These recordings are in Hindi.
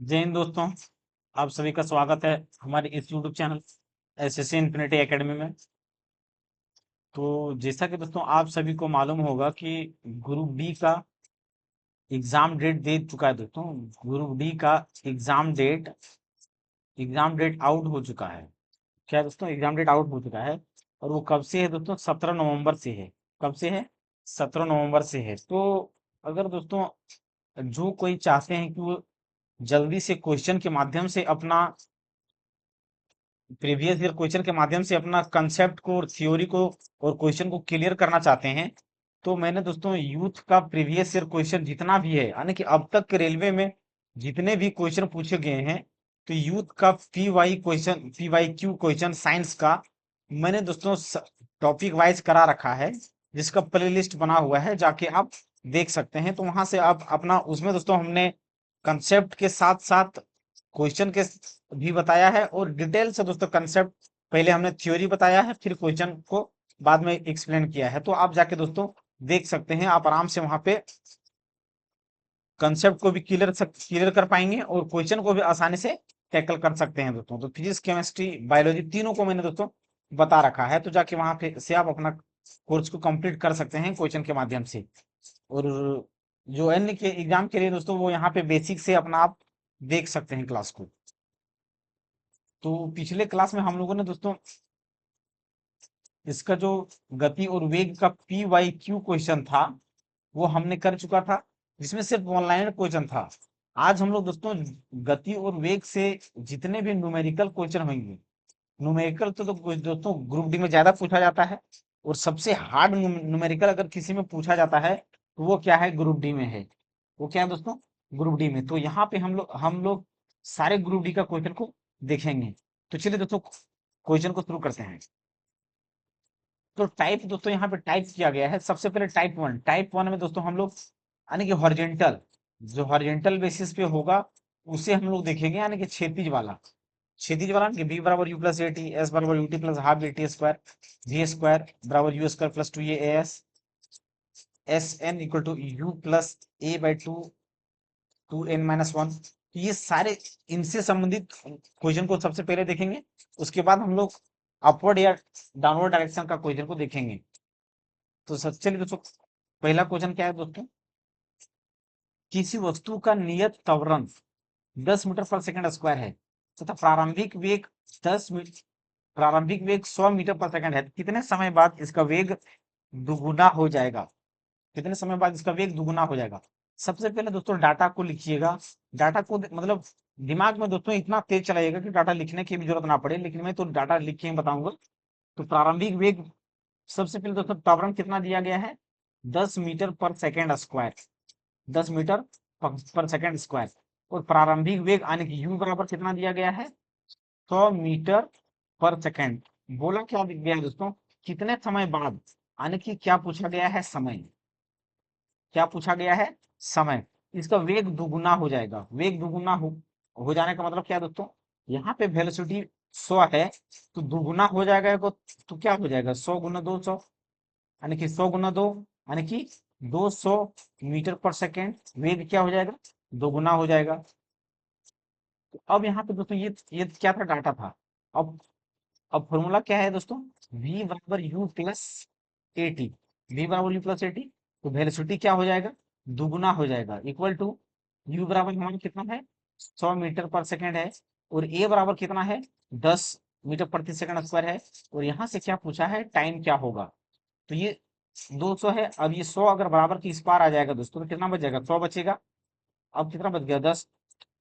जय हिंद दोस्तों। आप सभी का स्वागत है हमारे इस YouTube channel SSC infinity academy में। तो जैसा कि दोस्तों आप सभी को मालूम होगा कि ग्रुप डी का एग्जाम डेट दे चुका है। दोस्तों ग्रुप डी का एग्जाम डेट आउट हो चुका है। क्या है दोस्तों, एग्जाम डेट आउट हो चुका है। और वो कब से है दोस्तों? 17 नवंबर से है। कब से है? 17 नवंबर से है। तो अगर दोस्तों जो कोई चाहते हैं कि वो जल्दी से क्वेश्चन के माध्यम से अपना प्रीवियस ईयर क्वेश्चन के माध्यम से अपना कंसेप्ट को और थ्योरी को और क्वेश्चन को क्लियर करना चाहते हैं, तो मैंने दोस्तों यूथ का प्रीवियस ईयर क्वेश्चन जितना भी है, यानी कि अब तक के रेलवे में जितने भी क्वेश्चन पूछे गए हैं, तो यूथ का P Y Q question science का मैंने दोस्तों टॉपिक वाइज करा रखा है, जिसका प्ले लिस्ट बना हुआ है, जाके आप देख सकते हैं। तो वहां से आप अपना उसमें दोस्तों हमने कंसेप्ट के साथ साथ क्वेश्चन के भी बताया है, और डिटेल से दोस्तों कंसेप्ट पहले हमने थ्योरी बताया है, फिर क्वेश्चन को बाद में एक्सप्लेन किया है। तो आप जाके दोस्तों देख सकते हैं, आप आराम से वहां पे कंसेप्ट को भी क्लियर कर पाएंगे और क्वेश्चन को भी आसानी से टैकल कर सकते हैं दोस्तों। तो फिजिक्स, केमिस्ट्री, बायोलॉजी तीनों को मैंने दोस्तों बता रखा है। तो जाके वहां पे से आप अपना कोर्स को कंप्लीट कर सकते हैं क्वेश्चन के माध्यम से। और जो अन्य के एग्जाम के लिए दोस्तों, वो यहाँ पे बेसिक से अपना आप देख सकते हैं क्लास को। तो पिछले क्लास में हम लोगों ने दोस्तों इसका जो गति और वेग का पी वाई क्यू क्वेश्चन था, वो हमने कर चुका था, जिसमें सिर्फ ऑनलाइन क्वेश्चन था। आज हम लोग दोस्तों गति और वेग से जितने भी न्यूमेरिकल क्वेश्चन होंगे, न्यूमेरिकल तो दोस्तों ग्रुप डी में ज्यादा पूछा जाता है, और सबसे हार्ड न्यूमेरिकल अगर किसी में पूछा जाता है, तो वो क्या है? ग्रुप डी में है। वो क्या है दोस्तों? ग्रुप डी में। तो यहाँ पे हम लोग सारे ग्रुप डी का क्वेश्चन को देखेंगे। तो चलिए दोस्तों क्वेश्चन को शुरू करते हैं। तो टाइप दोस्तों यहाँ पे टाइप किया गया है। सबसे पहले टाइप वन में दोस्तों हम लोग यानी कि हॉरिजेंटल, जो हॉरिजेंटल बेसिस पे होगा उसे हम लोग देखेंगे, यानी कि क्षैतिज वाला कि बी बराबर u plus a t, s बराबर u t plus half b t square, v square बराबर u square plus 2 a s, s n equal to u plus a by two n minus one. ये सारे इनसे संबंधित क्वेश्चन को सबसे पहले देखेंगे। उसके बाद हम लोग अपवर्ड या डाउनवर्ड डायरेक्शन का क्वेश्चन को देखेंगे। तो चलिए दोस्तों पहला क्वेश्चन क्या है दोस्तों? किसी वस्तु का नियत त्वरण 10 मीटर पर सेकंड स्क्वायर है तथा प्रारंभिक वेग 100 मीटर पर सेकंड है, तो कितने समय बाद इसका वेग दुगुना हो जाएगा? कितने समय बाद इसका वेग दुगुना हो जाएगा? सबसे पहले दोस्तों डाटा को लिखिएगा। डाटा को मतलब दिमाग में दोस्तों इतना तेज चलाइएगा कि डाटा लिखने की भी जरूरत ना पड़े, लेकिन मैं तो डाटा लिख के ही बताऊंगा। तो प्रारंभिक वेग, सबसे पहले दोस्तों त्वरण कितना दिया गया है? 10 मीटर पर सेकेंड स्क्वायर, 10 मीटर पर सेकेंड स्क्वायर। और प्रारंभिक वेग यानी कि यू बराबर कितना दिया गया है? 100 मीटर पर सेकेंड। बोला क्या गया है दोस्तों? कितने समय बाद, यानी कि क्या पूछा गया है? समय। क्या पूछा गया है? समय। इसका वेग दुगुना हो जाएगा। वेग दुगुना हो जाने का मतलब क्या है दोस्तों? यहाँ पे वेलोसिटी 100 है, तो दुगुना हो जाएगा। तो क्या हो जाएगा? 100 गुना 200, यानी कि 100 गुना 2, यानी कि 200 मीटर पर सेकेंड। वेग क्या हो जाएगा? दोगुना हो जाएगा। तो अब यहाँ पे दोस्तों ये क्या था? डाटा था। अब अब फॉर्मूला क्या है दोस्तों? v बराबर u plus a t. V बराबर यू प्लस ए टी, तो वेलोसिटी क्या हो जाएगा? दुगुना हो जाएगा, इक्वल टू यू बराबर हमारा कितना है? 100 मीटर पर सेकेंड है, और ए बराबर कितना है? 10 मीटर प्रति सेकंड स्क्वायर है। और यहाँ से क्या पूछा है? टाइम क्या होगा? तो ये 200 है। अब ये 100 अगर बराबर की इस पार आ जाएगा दोस्तों, तो कितना बच जाएगा? 100 बचेगा। अब कितना बच गया? 10,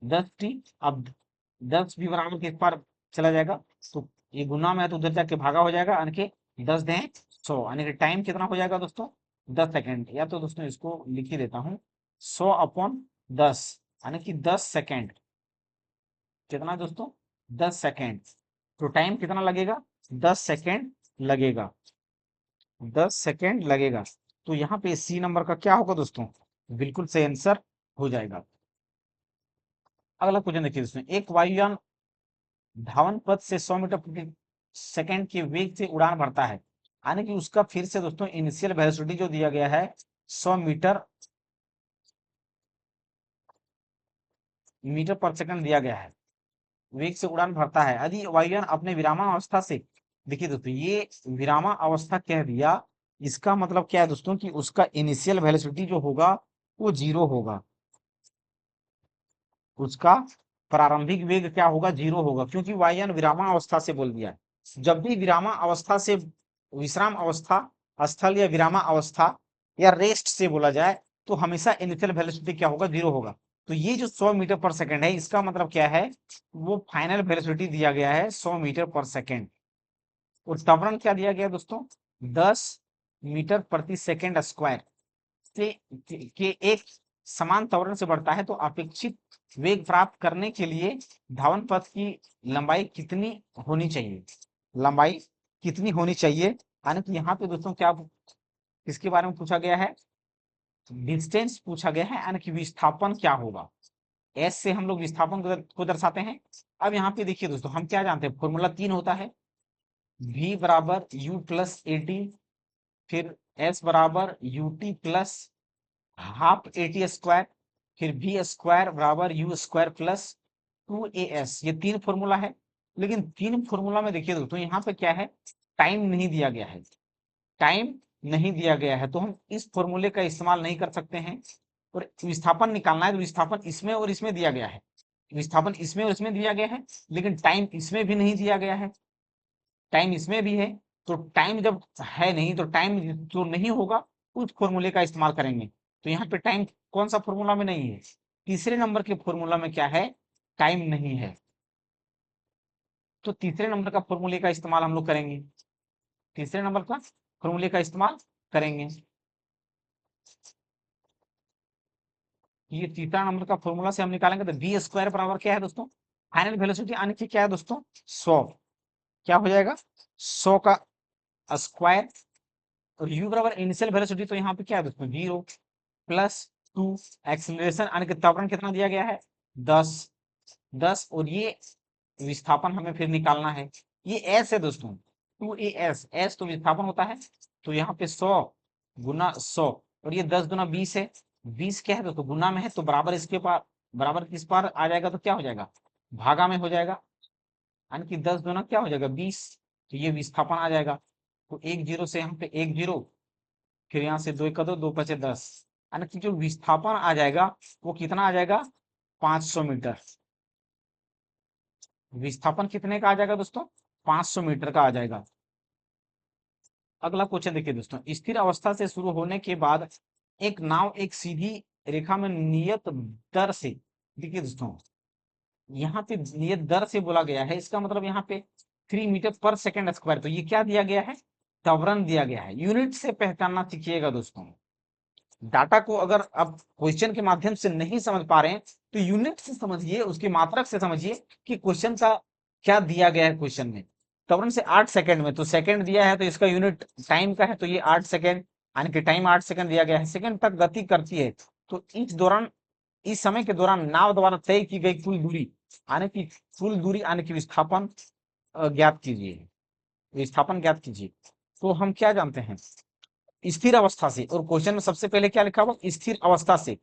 10 टी। अब 10 भी बराबर के इस पार चला जाएगा, तो ये गुना में है तो उधर जाके भागा हो जाएगा, यानी कि 10 दें 100, यानी कि टाइम कितना हो जाएगा दोस्तों? 10 सेकेंड। या तो दोस्तों इसको लिख ही देता हूँ, 100/10, यानी कि 10 सेकेंड। कितना दोस्तों? 10 सेकेंड। तो टाइम कितना लगेगा? 10 सेकेंड लगेगा। 10 सेकेंड लगेगा। तो यहाँ पे सी नंबर का क्या होगा दोस्तों? बिल्कुल सही आंसर हो जाएगा। अगला क्वेश्चन देखिए दोस्तों, एक वायुयान धावन पथ से 100 मीटर प्रति सेकंड के वेग से उड़ान भरता है, यानी कि उसका फिर से दोस्तों इनिशियल वेलोसिटी जो दिया गया है 100 मीटर मीटर पर सेकंड दिया गया है, वेग से उड़ान भरता है। यदि वायुयान अपने विरामावस्था से, देखिए दोस्तों ये विरामावस्था कह दिया, इसका मतलब क्या है दोस्तों कि उसका इनिशियल वेलोसिटी जो होगा वो 0 होगा, उसका प्रारंभिक वेग क्या होगा, 0 होगा, क्योंकि वायुयान विरामावस्था से बोल दिया है। जब भी विरामावस्था से, विश्राम अवस्था, स्थल या विरामावस्था या रेस्ट से बोला जाए तो हमेशा इनिशियल वेलोसिटी क्या होगा, 0 होगा। तो ये जो 100 मीटर पर सेकंड है, इसका मतलब क्या है, वो फाइनल वेलोसिटी दिया गया है 100 मीटर पर सेकंड। और त्वरण क्या दिया गया दोस्तों, 10 मीटर प्रति सेकंड स्क्वायर से के एक समान त्वरण से बढ़ता है, तो अपेक्षित वेग प्राप्त करने के लिए धावन पथ की लंबाई कितनी होनी चाहिए, लंबाई कितनी होनी चाहिए। यानी कि यहाँ पे दोस्तों क्या किसके बारे में पूछा गया है, डिस्टेंस पूछा गया है, यानी कि विस्थापन क्या होगा। एस से हम लोग विस्थापन को दर्शाते हैं। अब यहाँ पे देखिए दोस्तों, हम क्या जानते हैं, फॉर्मूला 3 होता है, v बराबर u प्लस ए टी, फिर s बराबर u t plus half A T square, फिर v स्क्वायर बराबर यू स्क्वायर प्लस 2as, ये 3 फॉर्मूला है। लेकिन 3 फॉर्मूला में देखिए दोस्तों यहाँ पे क्या है, टाइम नहीं दिया गया है, टाइम नहीं दिया गया है, तो हम इस फॉर्मूले का इस्तेमाल नहीं कर सकते हैं। और विस्थापन निकालना है तो विस्थापन इसमें और इसमें दिया गया है, विस्थापन इसमें और इसमें दिया गया है, लेकिन टाइम इसमें भी नहीं दिया गया है, टाइम इसमें भी है। तो टाइम जब है नहीं तो टाइम जो नहीं होगा उस फॉर्मूले का इस्तेमाल करेंगे। तो यहाँ पे टाइम कौन सा फॉर्मूला में नहीं है, तीसरे नंबर के फॉर्मूला में क्या है, टाइम नहीं है। तो तीसरे नंबर का फॉर्मूले का इस्तेमाल हम लोग करेंगे, तीसरे नंबर का फॉर्मूले का इस्तेमाल करेंगे। ये तीसरा नंबर का फॉर्मूला से हम निकालेंगे तो v स्क्वायर बराबर क्या है दोस्तों, फाइनल वेलोसिटी आने की क्या है दोस्तों, 100, क्या हो जाएगा 100 का स्क्वायर, और u बराबर इनिशियल वेलोसिटी तो यहाँ पे क्या है दोस्तों 0 प्लस 2, एक्सीलरेशन आने के त्वरण कितना दिया गया है 10, 10, और ये विस्थापन हमें फिर निकालना है, ये s है दोस्तों 2as, s तो विस्थापन होता है, तो यहाँ पे 100 गुना 100, और ये 10 गुना 20 है, 20 क्या है दोस्तों गुना में है, तो बराबर इसके पार, बराबर किस पार आ जाएगा, तो क्या हो जाएगा भागा में हो जाएगा, यानी कि 10 गुना क्या हो जाएगा 20, तो ये विस्थापन आ जाएगा। तो एक जीरो से यहाँ पे एक जीरो, फिर यहाँ से 2 एक का 2, 2 पचे 10, यानी कि जो विस्थापन आ जाएगा वो कितना आ जाएगा 500 मीटर, विस्थापन कितने का आ जाएगा दोस्तों 500 मीटर का आ जाएगा। अगला क्वेश्चन देखिए दोस्तों, स्थिर अवस्था से शुरू होने के बाद एक नाव एक सीधी रेखा में नियत दर से, देखिए दोस्तों यहाँ पे नियत दर से बोला गया है, इसका मतलब यहाँ पे 3 मीटर पर सेकंड स्क्वायर, तो ये क्या दिया गया है, त्वरण दिया गया है। यूनिट से पहचानना सीखिएगा दोस्तों, डाटा को अगर आप क्वेश्चन के माध्यम से नहीं समझ पा रहे हैं तो यूनिट से समझिए, उसकी मात्रक से समझिए कि क्वेश्चन का क्या दिया गया है। क्वेश्चन में त्वरण से 8 सेकंड में, तो सेकंड दिया है तो इसका यूनिट टाइम का है, तो ये 8 सेकंड, यानी कि टाइम 8 सेकंड दिया गया है, सेकंड तक गति करती है। तो इस दौरान, इस समय के दौरान नाव द्वारा तय की गई कुल दूरी, आने की कुल दूरी, आने की विस्थापन ज्ञात कीजिए, विस्थापन ज्ञात कीजिए। तो हम क्या जानते हैं स्थिर अवस्था से, और क्वेश्चन में सबसे पहले क्या लिखा हुआ स्थिर अवस्था से,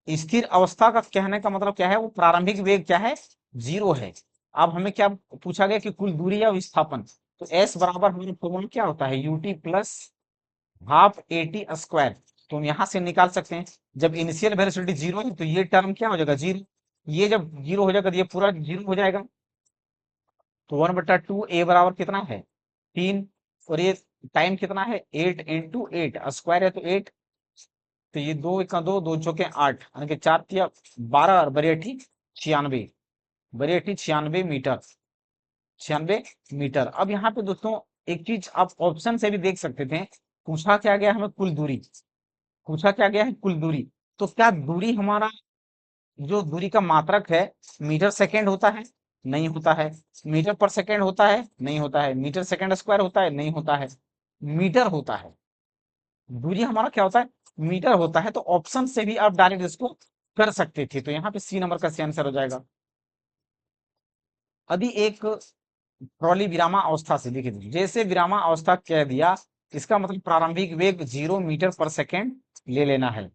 स्थिर अवस्था का कहने का मतलब क्या है, वो प्रारंभिक वेग क्या है 0 है। अब हमें क्या पूछा गया कि कुल दूरी या विस्थापन, तो s बराबर हमारा फॉर्मूला क्या होता है ut plus half A T square, तो हम यहाँ से निकाल सकते हैं। जब इनिशियल वेलोसिटी 0 है तो ये टर्म क्या हो जाएगा 0, ये जब 0 हो जाएगा तो ये पूरा 0 हो जाएगा। तो 1/2 a बराबर कितना है 3, और ये टाइम कितना है 8 इंटू 8, स्क्वायर है तो 8, तो ये 2 एक का 2, 2 चौके 8, यानी कि 4 तिया 12 और बरेठी 96, बरेठी 96 मीटर, 96 मीटर। अब यहाँ पे दोस्तों एक चीज आप ऑप्शन से भी देख सकते थे, पूछा क्या गया हमें कुल दूरी, पूछा क्या गया है कुल दूरी, तो क्या दूरी हमारा जो दूरी का मात्रक है मीटर सेकेंड होता है, नहीं होता है, मीटर पर सेकेंड होता है, नहीं होता है, मीटर सेकेंड स्क्वायर होता है, नहीं होता है, मीटर होता है, दूरी हमारा क्या होता है मीटर होता है। तो ऑप्शन से भी आप डायरेक्ट इसको कर सकते थे, तो यहाँ पे सी नंबर का सी आंसर हो जाएगा। यदि एक ट्रॉली विरामा अवस्था से, देखिए जैसे विरामा अवस्था कह दिया, इसका मतलब प्रारंभिक वेग 0 मीटर पर सेकेंड ले लेना है,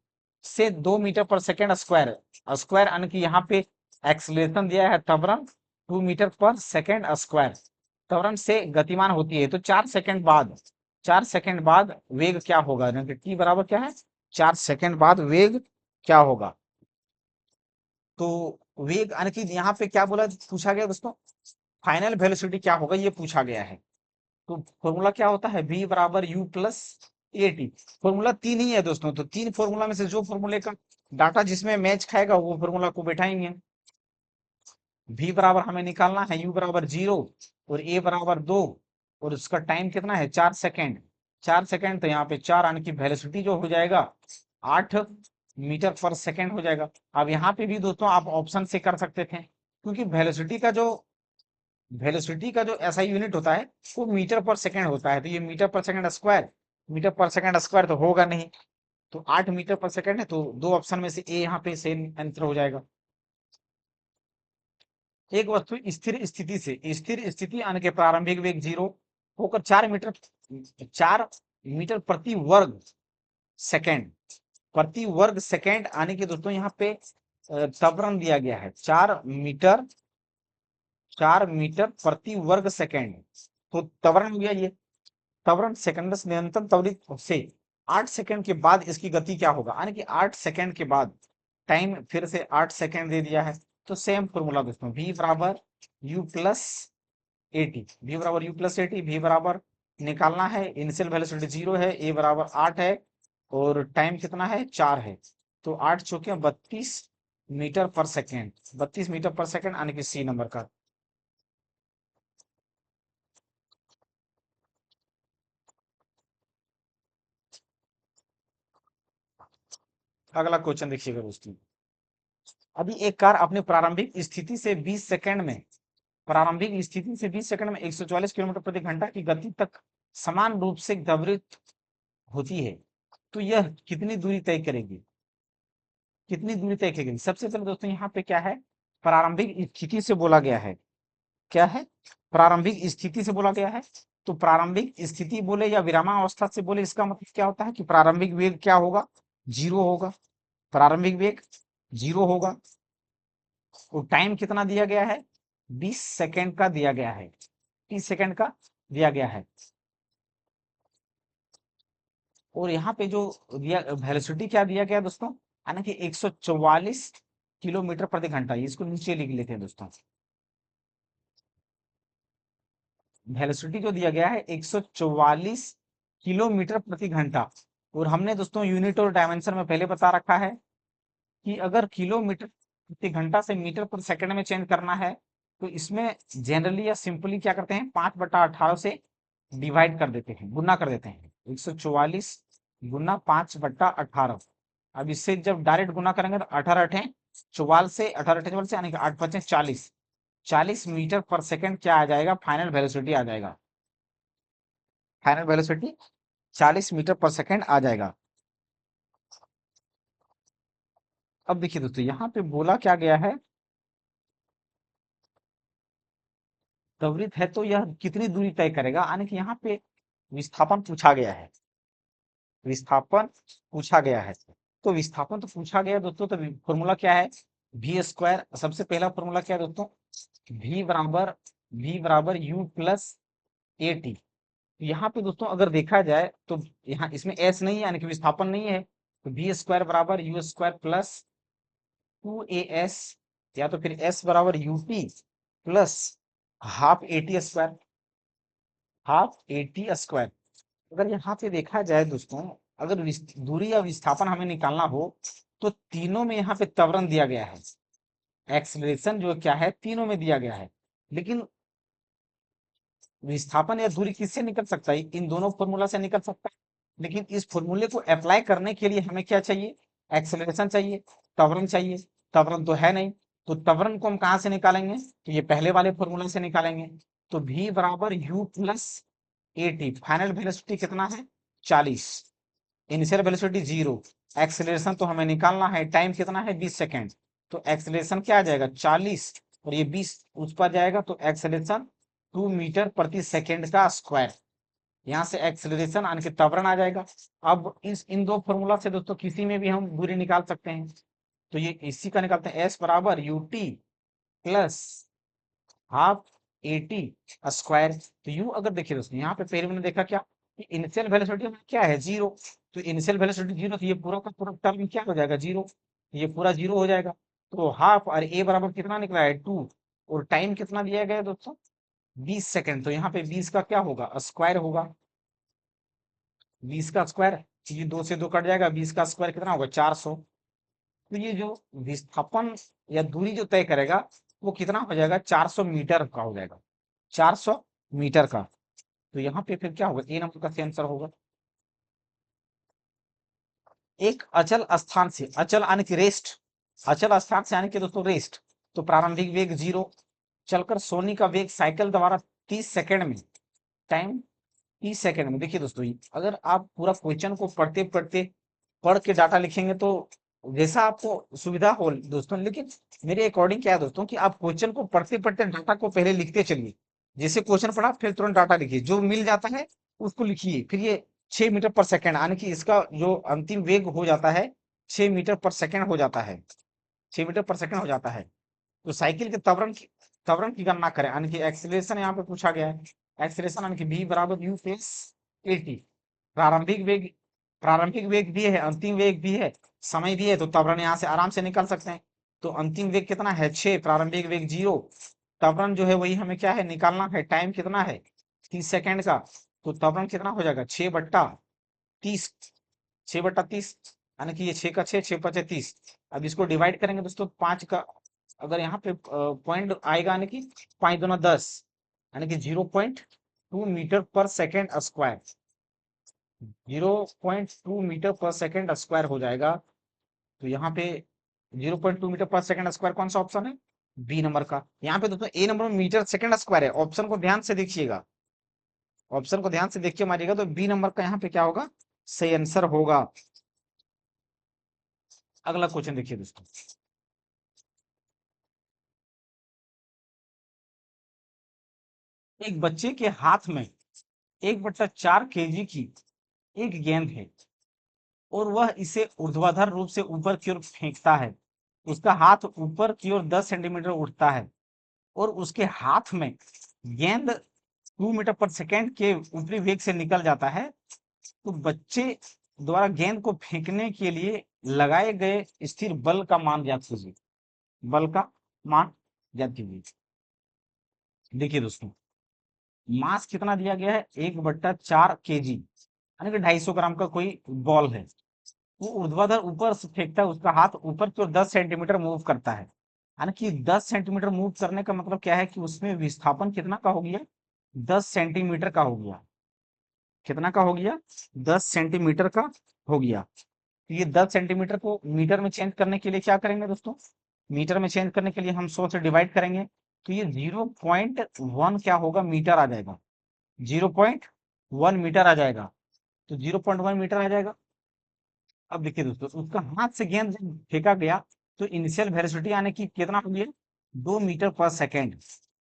से 2 मीटर पर सेकेंड स्क्वायर, स्क्वायर यानी कि यहाँ पे एक्सलेशन दिया है त्वरण 2 मीटर पर सेकेंड स्क्वायर, त्वरण से गतिमान होती है, तो 4 सेकंड बाद वेग क्या होगा, टी बराबर क्या है, 4 सेकंड बाद वेग क्या होगा। तो वेग यानी कि यहाँ पे क्या बोला, पूछा गया दोस्तों, फाइनल वेलोसिटी क्या होगा ये पूछा गया है। तो फॉर्मूला क्या होता है, v बराबर u plus a T. Formula तीन ही है दोस्तों, तो तीन फॉर्मूला में से जो फॉर्मूले का डाटा जिसमें मैच खाएगा वो फॉर्मूला को बैठाएंगे। v बराबर हमें निकालना है u बराबर 0 और a बराबर 2 और उसका टाइम कितना है 4 सेकेंड। 4 सेकेंड तो यहाँ पे 4 यानी कि वेलोसिटी जो हो जाएगा 8 मीटर पर सेकेंड हो जाएगा। अब यहाँ पे भी दोस्तों आप ऑप्शन से कर सकते थे, क्योंकि वेलोसिटी का जो ऐसा यूनिट होता है वो मीटर पर सेकेंड होता है, तो ये मीटर पर सेकेंड स्क्वायर तो होगा नहीं। तो 8 मीटर पर सेकेंड है, तो दो ऑप्शन में से ए यहाँ पे सेम आंसर हो जाएगा। एक वस्तु स्थिर स्थिति आने के प्रारंभिक वेग 0 होकर 4 मीटर प्रति वर्ग सेकेंड आने के दोस्तों यहाँ पे त्वरण दिया गया है 4 मीटर प्रति वर्ग सेकेंड। तो त्वरण हो गया ये, त्वरण सेकंड निरंतर त्वरित से 8 सेकंड के बाद इसकी गति क्या होगा, यानी कि 8 सेकंड के बाद, टाइम फिर से 8 सेकंड दे दिया है। तो सेम फॉर्मूला दोस्तों, v बराबर u plus a T, v बराबर निकालना है, इनिशियल वेलोसिटी 0 है, a बराबर 8 है और टाइम कितना है 4 है। तो 8 चौके 32 मीटर पर सेकेंड, 32 मीटर पर सेकेंड यानी कि सी नंबर का। अगला क्वेश्चन देखिएगा दोस्तों, अभी एक कार अपने प्रारंभिक स्थिति से 20 सेकंड में 144 किलोमीटर प्रति घंटा की गति तक समान रूप से त्वरित होती है, तो यह कितनी दूरी तय करेगी। सबसे पहले दोस्तों यहाँ पे क्या है, प्रारंभिक स्थिति से बोला गया है, क्या है, प्रारंभिक स्थिति से बोला गया है। तो प्रारंभिक स्थिति बोले या विरामावस्था से बोले, इसका मतलब क्या होता है कि प्रारंभिक वेग क्या होगा, 0 होगा, प्रारंभिक वेग 0 होगा। और टाइम कितना दिया गया है, 20 सेकंड का दिया गया है, 30 सेकंड का दिया गया है। और यहाँ पे जो दिया वेलोसिटी क्या दिया गया दोस्तों, यानी कि 144 किलोमीटर प्रति घंटा, इसको नीचे लिख लेते हैं दोस्तों। वेलोसिटी जो दिया गया है 144 किलोमीटर प्रति घंटा, और हमने दोस्तों यूनिट और डायमेंशन में पहले बता रखा है कि अगर किलोमीटर प्रति घंटा से मीटर पर सेकंड में चेंज करना है, तो इसमें जनरली या सिंपली क्या करते हैं, 5/18 से डिवाइड कर देते हैं, गुना कर देते हैं, 144 गुना 5/18। अब इससे जब डायरेक्ट गुना करेंगे तो 18 से यानी कि 8×5 = 40, 40 मीटर पर सेकंड क्या आ जाएगा, फाइनल वेलोसिटी आ जाएगा, फाइनल वेलोसिटी 40 मीटर पर सेकंड आ जाएगा। अब देखिए दोस्तों यहाँ पे बोला क्या गया है, त्वरित है तो यह कितनी दूरी तय करेगा, यानी कि यहाँ पे विस्थापन पूछा गया है, विस्थापन पूछा गया है। तो विस्थापन तो पूछा गया दोस्तों, तो फॉर्मूला क्या है, वी स्क्वायर। सबसे पहला फॉर्मूला क्या है दोस्तों, v बराबर u प्लस ए टी। यहाँ पे दोस्तों अगर देखा जाए तो यहाँ इसमें एस नहीं है, यानी कि विस्थापन नहीं है, तो वी स्क्वायर बराबर यू स्क्वायर प्लस 2as, या तो फिर एस बराबर u t plus half A T square, half A T square. अगर यहाँ पे देखा जाए दोस्तों, अगर दूरी या विस्थापन हमें निकालना हो, तो तीनों में यहाँ पे त्वरण दिया गया है, एक्सेलरेशन जो क्या है तीनों में दिया गया है। लेकिन विस्थापन या दूरी किससे निकल सकता है, इन दोनों फॉर्मूला से निकल सकता है। लेकिन इस फॉर्मूले को अप्लाई करने के लिए हमें क्या चाहिए, एक्सेलरेशन चाहिए, त्वरण चाहिए। त्वरण तो है नहीं, तो त्वरण को हम कहाँ से निकालेंगे, तो ये पहले वाले फॉर्मूला से निकालेंगे। तो v बराबर u plus a T, final velocity कितना है 40, इनिशियल वेलोसिटी 0, एक्सेलरेशन तो हमें निकालना है, टाइम कितना है 20 सेकेंड। तो एक्सेलरेशन क्या आ जाएगा 40 और ये 20 उस पर जाएगा, तो एक्सेलरेशन 2 मीटर प्रति सेकेंड का स्क्वायर। यहाँ से एक्सेलरेशन यानी कि त्वरण आ जाएगा। अब इन दो फॉर्मूला से दोस्तों किसी में भी हम दूरी निकाल सकते हैं, तो ये इसी का निकालते हैं, एस बराबर u t plus half eighty square. तो यू अगर देखिए दोस्तों, यहाँ पे पहले मैंने देखा क्या कि इनिशियल वेलोसिटी क्या है, जीरो। तो इनिशियल वेलोसिटी जीरो, तो ये पूरा का पूरा टर्म क्या हो जाएगा, जीरो। ये पूरा जीरो हो जाएगा। तो हाफ और ए बराबर कितना निकला है, टू। और टाइम कितना दिया गया है दोस्तों, 20 सेकेंड। तो यहाँ पे 20 का क्या होगा, स्क्वायर होगा। 20 का स्क्वायर, तो ये 2 से 2 कट जाएगा, 20 का स्क्वायर कितना होगा, 400। तो ये जो विस्थापन या दूरी जो तय करेगा वो कितना हो जाएगा, 400 मीटर का हो जाएगा, 400 मीटर का। तो यहाँ पे फिर क्या होगा, ए नंबर का सही आंसर होगा। एक अचल स्थान से, अचल आने की रेस्ट, अचल स्थान से आने के दोस्तों रेस्ट। तो प्रारंभिक वेग जीरो, चलकर सोने का वेग साइकिल द्वारा 30 सेकेंड में, टाइम 30 सेकेंड में। देखिए दोस्तों, अगर आप पूरा क्वेश्चन को पढ़ते पढ़ते पढ़ के डाटा लिखेंगे तो जैसा आपको सुविधा हो दोस्तों, लेकिन मेरे अकॉर्डिंग क्या है दोस्तों कि आप क्वेश्चन को पढ़ते पढ़ते डाटा को पहले लिखते चलिए। जैसे क्वेश्चन पढ़ा फिर तुरंत डाटा लिखिए, जो मिल जाता है उसको लिखिए। फिर ये 6 मीटर पर सेकेंड, यानी कि इसका जो अंतिम वेग हो जाता है 6 मीटर पर सेकेंड हो जाता है, 6 मीटर पर सेकेंड हो जाता है। तो साइकिल के त्वरण की गणना करें, यानी कि एक्सीलरेशन यहाँ पे पूछा गया है। एक्सीलरेशन यानी कि बी बराबर यू प्लस ए टी। प्रारंभिक वेग, प्रारंभिक वेग भी है, अंतिम वेग भी है, समय भी है। तो त्वरण यहाँ से आराम से निकाल सकते हैं। तो अंतिम वेग कितना है, 6, प्रारंभिक वेग 0। त्वरण जो है वही हमें क्या है, निकालना है। टाइम कितना है, 30 सेकेंड का। तो त्वरण कितना हो जाएगा, 6/30, 6/30, यानी कि ये 6 का 6, 6×5 = 30। अब इसको डिवाइड करेंगे दोस्तों, 5 का अगर यहाँ पे पॉइंट आएगा, यानी कि 5×2 = 10, यानी कि 0.2 मीटर पर सेकेंड स्क्वायर, 0.2 मीटर पर सेकेंड स्क्वायर हो जाएगा। तो यहाँ पे 0.2 मीटर पर सेकेंड स्क्वायर कौन सा ऑप्शन है, बी नंबर का। यहाँ पे दोस्तों ए नंबर में मीटर सेकेंड स्क्वायर है, ऑप्शन को ध्यान से देखिएगा, ऑप्शन को ध्यान से देख के मारिएगा। तो बी नंबर का यहाँ पे क्या होगा, सही आंसर होगा। अगला क्वेश्चन देखिए दोस्तों, एक बच्चे के हाथ में 1/4 केजी की एक गेंद है और वह इसे ऊर्ध्वाधर रूप से ऊपर की ओर फेंकता है। उसका हाथ ऊपर की ओर 10 सेंटीमीटर उठता है और उसके हाथ में गेंद 2 मीटर पर सेकेंड के ऊपरी वेग से निकल जाता है। तो बच्चे द्वारा गेंद को फेंकने के लिए लगाए गए स्थिर बल का मान ज्ञात कीजिए, बल का मान ज्ञात कीजिए। देखिए दोस्तों, मास कितना दिया गया है, 1/4 केजी, यानी कि 250 ग्राम का कोई बॉल है। वो ऊर्ध्वाधर ऊपर से फेंकता है, उसका हाथ ऊपर की ओर 10 सेंटीमीटर मूव करता है। यानी कि 10 सेंटीमीटर मूव करने का मतलब क्या है कि उसमें विस्थापन कितना का हो गया, 10 सेंटीमीटर का हो गया। कितना का हो गया, 10 सेंटीमीटर का हो गया। तो ये 10 सेंटीमीटर को मीटर में चेंज करने के लिए क्या करेंगे दोस्तों, मीटर में चेंज करने के लिए हम 100 से डिवाइड करेंगे। तो ये 0.1 क्या होगा, मीटर आ जाएगा, 0.1 मीटर आ जाएगा। तो 0.1 मीटर आ जाएगा। अब देखिए दोस्तों, उसका हाथ से गेंद जब फेंका गया तो इनिशियल वेलोसिटी यानी कि कितना हो गया, 2 मीटर पर सेकेंड।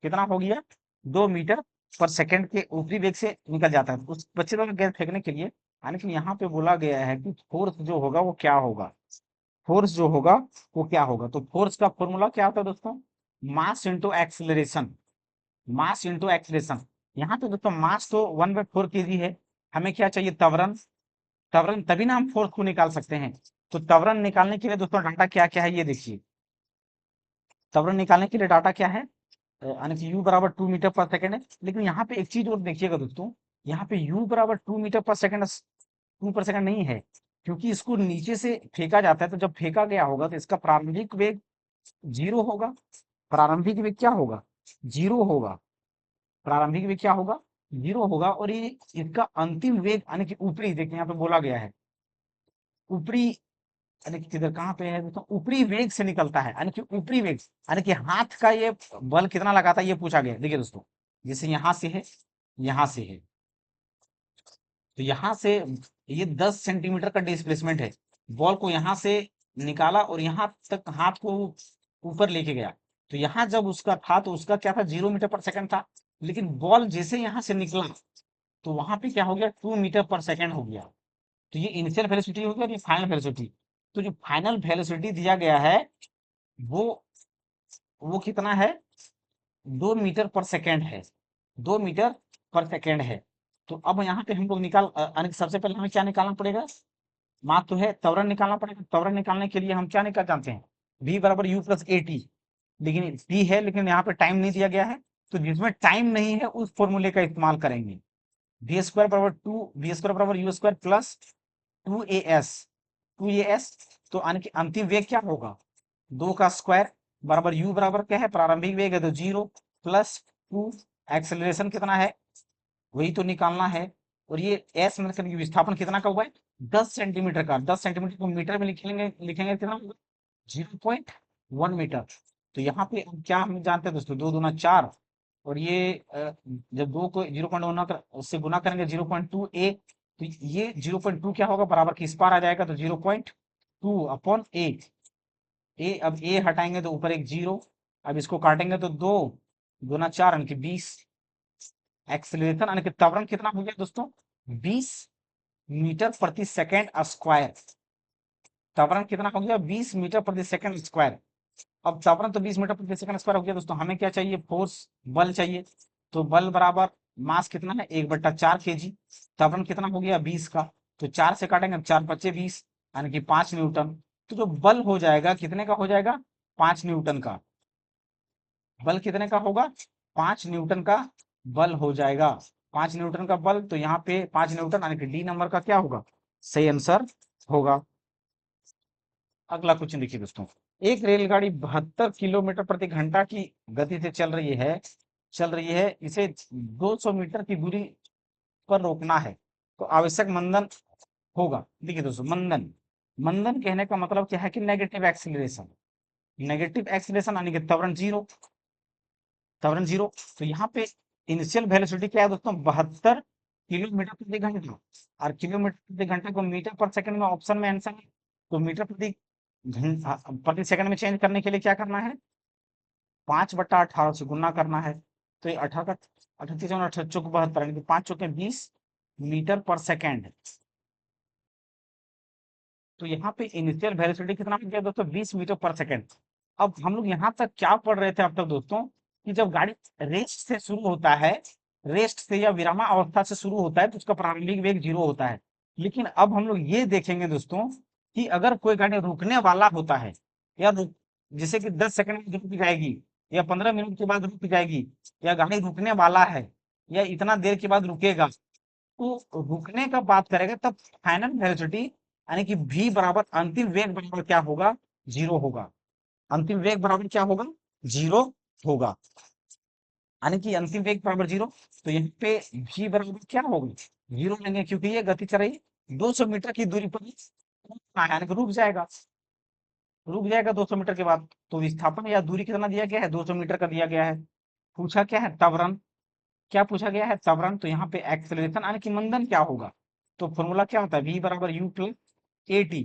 कितना हो गया, 2 मीटर पर सेकेंड के ऊपरी वेग से निकल जाता है। उस बच्चे द्वारा गेंद फेंकने के लिए, यानी कि यहाँ पे बोला गया है कि फोर्स जो होगा वो क्या होगा, फोर्स जो होगा वो क्या होगा। तो फोर्स का फॉर्मूला क्या होता है दोस्तों, mass into acceleration, mass into acceleration. यहाँ पे दोस्तों मास तो 1/4 केजी है, हमें क्या चाहिए, त्वरण। त्वरण तभी ना हम फोर्स को निकाल सकते हैं। तो त्वरण निकालने के लिए दोस्तों डाटा क्या क्या है, ये देखिए। त्वरण निकालने के लिए डाटा क्या है, यानी कि u बराबर 2 मीटर पर सेकेंड है। लेकिन यहाँ पे एक चीज और देखिएगा दोस्तों, यहाँ पे u बराबर 2 मीटर पर सेकेंड, 2 पर सेकेंड नहीं है, क्योंकि इसको नीचे से फेंका जाता है। तो जब फेंका गया होगा तो इसका प्रारंभिक वेग जीरो होगा, प्रारंभिक वेग क्या होगा, जीरो होगा। प्रारंभिक वेग क्या होगा, जीरो होगा। और ये इसका अंतिम वेग यानी कि ऊपरी, देखिए यहाँ पे बोला गया है ऊपरी, यानी कि किधर कहाँ पे है दोस्तों, ऊपरी वेग से निकलता है। यानी कि ऊपरी वेग, यानी कि हाथ का ये बल कितना लगाता है ये पूछा गया। देखिए दोस्तों, जैसे यहाँ से है, यहाँ से है, तो यहाँ से ये 10 सेंटीमीटर का डिस्प्लेसमेंट है। बॉल को यहाँ से निकाला और यहाँ तक हाथ को ऊपर लेके गया। तो यहाँ जब उसका था तो उसका क्या था, 0 मीटर पर सेकेंड था। लेकिन बॉल जैसे यहाँ से निकला तो वहां पे क्या हो गया, 2 मीटर पर सेकेंड हो गया। तो ये इनिशियल वेलोसिटी हो गया, ये फाइनल वेलोसिटी। तो जो फाइनल वेलोसिटी दिया गया है वो वो कितना है, 2 मीटर पर सेकेंड है, 2 मीटर पर सेकेंड है। तो अब यहाँ पे हम लोग यानी कि सबसे पहले हमें क्या निकालना पड़ेगा, माप तो है, त्वरण निकालना पड़ेगा। त्वरण निकालने के लिए हम क्या निकाल जानते हैं, v बराबर यू प्लस ए टी। लेकिन टी है, लेकिन यहाँ पे टाइम नहीं दिया गया है, तो जिसमें टाइम नहीं है उस फॉर्मूले का इस्तेमाल करेंगे। वी स्क्वायर बराबर टू, वी स्क्वायर बराबर u square plus 2as, 2as। तो यानी कि अंतिम वेग क्या होगा, 2 का स्क्वायर बराबर u बराबर क्या है, प्रारंभिक वेग है तो 0 प्लस 2, एक्सेलरेशन कितना है वही तो निकालना है। और ये एस मतलब कि विस्थापन कितना का हुआ है, 10 सेंटीमीटर का। 10 सेंटीमीटर को मीटर में लिखेंगे, लिखेंगे कितना होगा, 0.1 मीटर। तो यहाँ पे हम क्या हम जानते हैं दोस्तों, 2 दूना 4, और ये जब 2 को 0.1 उससे गुना करेंगे 0.2 ए, तो ये 0.2 क्या होगा, बराबर की इस पार आ जाएगा, तो 0.2 अपॉन ए। अब ए हटाएंगे तो ऊपर एक 0, अब इसको काटेंगे तो 2 दूना 4 यानी कि 20। एक्सेलरेशन यानी कि त्वरण कितना हो गया दोस्तों, 20 मीटर प्रति सेकेंड स्क्वायर। त्वरण कितना हो गया, 20 मीटर प्रति सेकेंड स्क्वायर। अब त्वरण तो 20 मीटर प्रति सेकेंड स्क्वायर हो गया दोस्तों, हमें क्या चाहिए, फोर्स, बल चाहिए। तो बल बराबर मास कितना है, 1/4 kg। त्वरण कितना हो गया, 20 का, तो 4 से काटेंगे, 4 × 5 = 20, यानी कि 5 न्यूटन। तो जो बल हो जाएगा कितने का हो जाएगा, 5 न्यूटन का। बल कितने का होगा, 5 न्यूटन का बल हो जाएगा। 5 न्यूटन का बल, तो यहाँ पे 5 न्यूटन यानी कि डी नंबर का क्या होगा, सही आंसर होगा। अगला क्वेश्चन देखिए दोस्तों, एक रेलगाड़ी 72 किलोमीटर प्रति घंटा की गति से चल रही है, इसे 200 मीटर की दूरी पर रोकना है, तो आवश्यक मंदन होगा। देखिए दोस्तों, मंदन, मंदन कहने का मतलब क्या है कि नेगेटिव एक्सीलरेशन। नेगेटिव एक्सीलरेशन यानी कि त्वरण जीरो, त्वरण जीरो। तो यहाँ पे इनिशियल वेलोसिटी क्या है दोस्तों, 72 किलोमीटर प्रति घंटा। और किलोमीटर प्रति घंटा को मीटर पर सेकंड में ऑप्शन में आंसर है, तो मीटर प्रति सेकंड में चेंज करने के लिए क्या करना है, 5/18 से गुना करना है। तो ये 18 का 38 और 18 चौक 72 यानी कि 5 × 20 मीटर पर सेकेंड। तो यहाँ पे इनिशियल वेलोसिटी कितना हो गया दोस्तों, 20 मीटर पर सेकेंड। अब हम लोग यहाँ तक क्या पढ़ रहे थे अब तक दोस्तों, कि जब गाड़ी रेस्ट से शुरू होता है, रेस्ट से या विरामावस्था से शुरू होता है, तो उसका प्रारंभिक वेग 0 होता है। लेकिन अब हम लोग ये देखेंगे दोस्तों, कि अगर कोई गाड़ी रुकने वाला होता है, या जैसे कि 10 सेकंड में रुक जाएगी, या 15 मिनट के बाद रुक जाएगी, या गाड़ी रुकने वाला है, या इतना देर के बाद रुकेगा, तो रुकने का बात करेगा तब फाइनल वेलोसिटी यानी कि v बराबर अंतिम वेग बराबर क्या होगा, 0 होगा। अंतिम वेग बराबर क्या होगा, 0 होगा, यानी कि अंतिम वेग बराबर 0। तो यहाँ पे v बराबर क्या होगा, 0 लेंगे, क्योंकि ये गति चल रही 200 मीटर की दूरी पर यानी कि रुक जाएगा 200 मीटर के बाद। तो विस्थापन या दूरी कितना दिया गया है, 200 मीटर का दिया गया है। पूछा क्या है, त्वरण, क्या पूछा गया है, त्वरण। तो यहाँ पे एक्सेलरेशन यानी कि मंदन क्या होगा, तो फॉर्मूला क्या होता है, v बराबर u plus a t.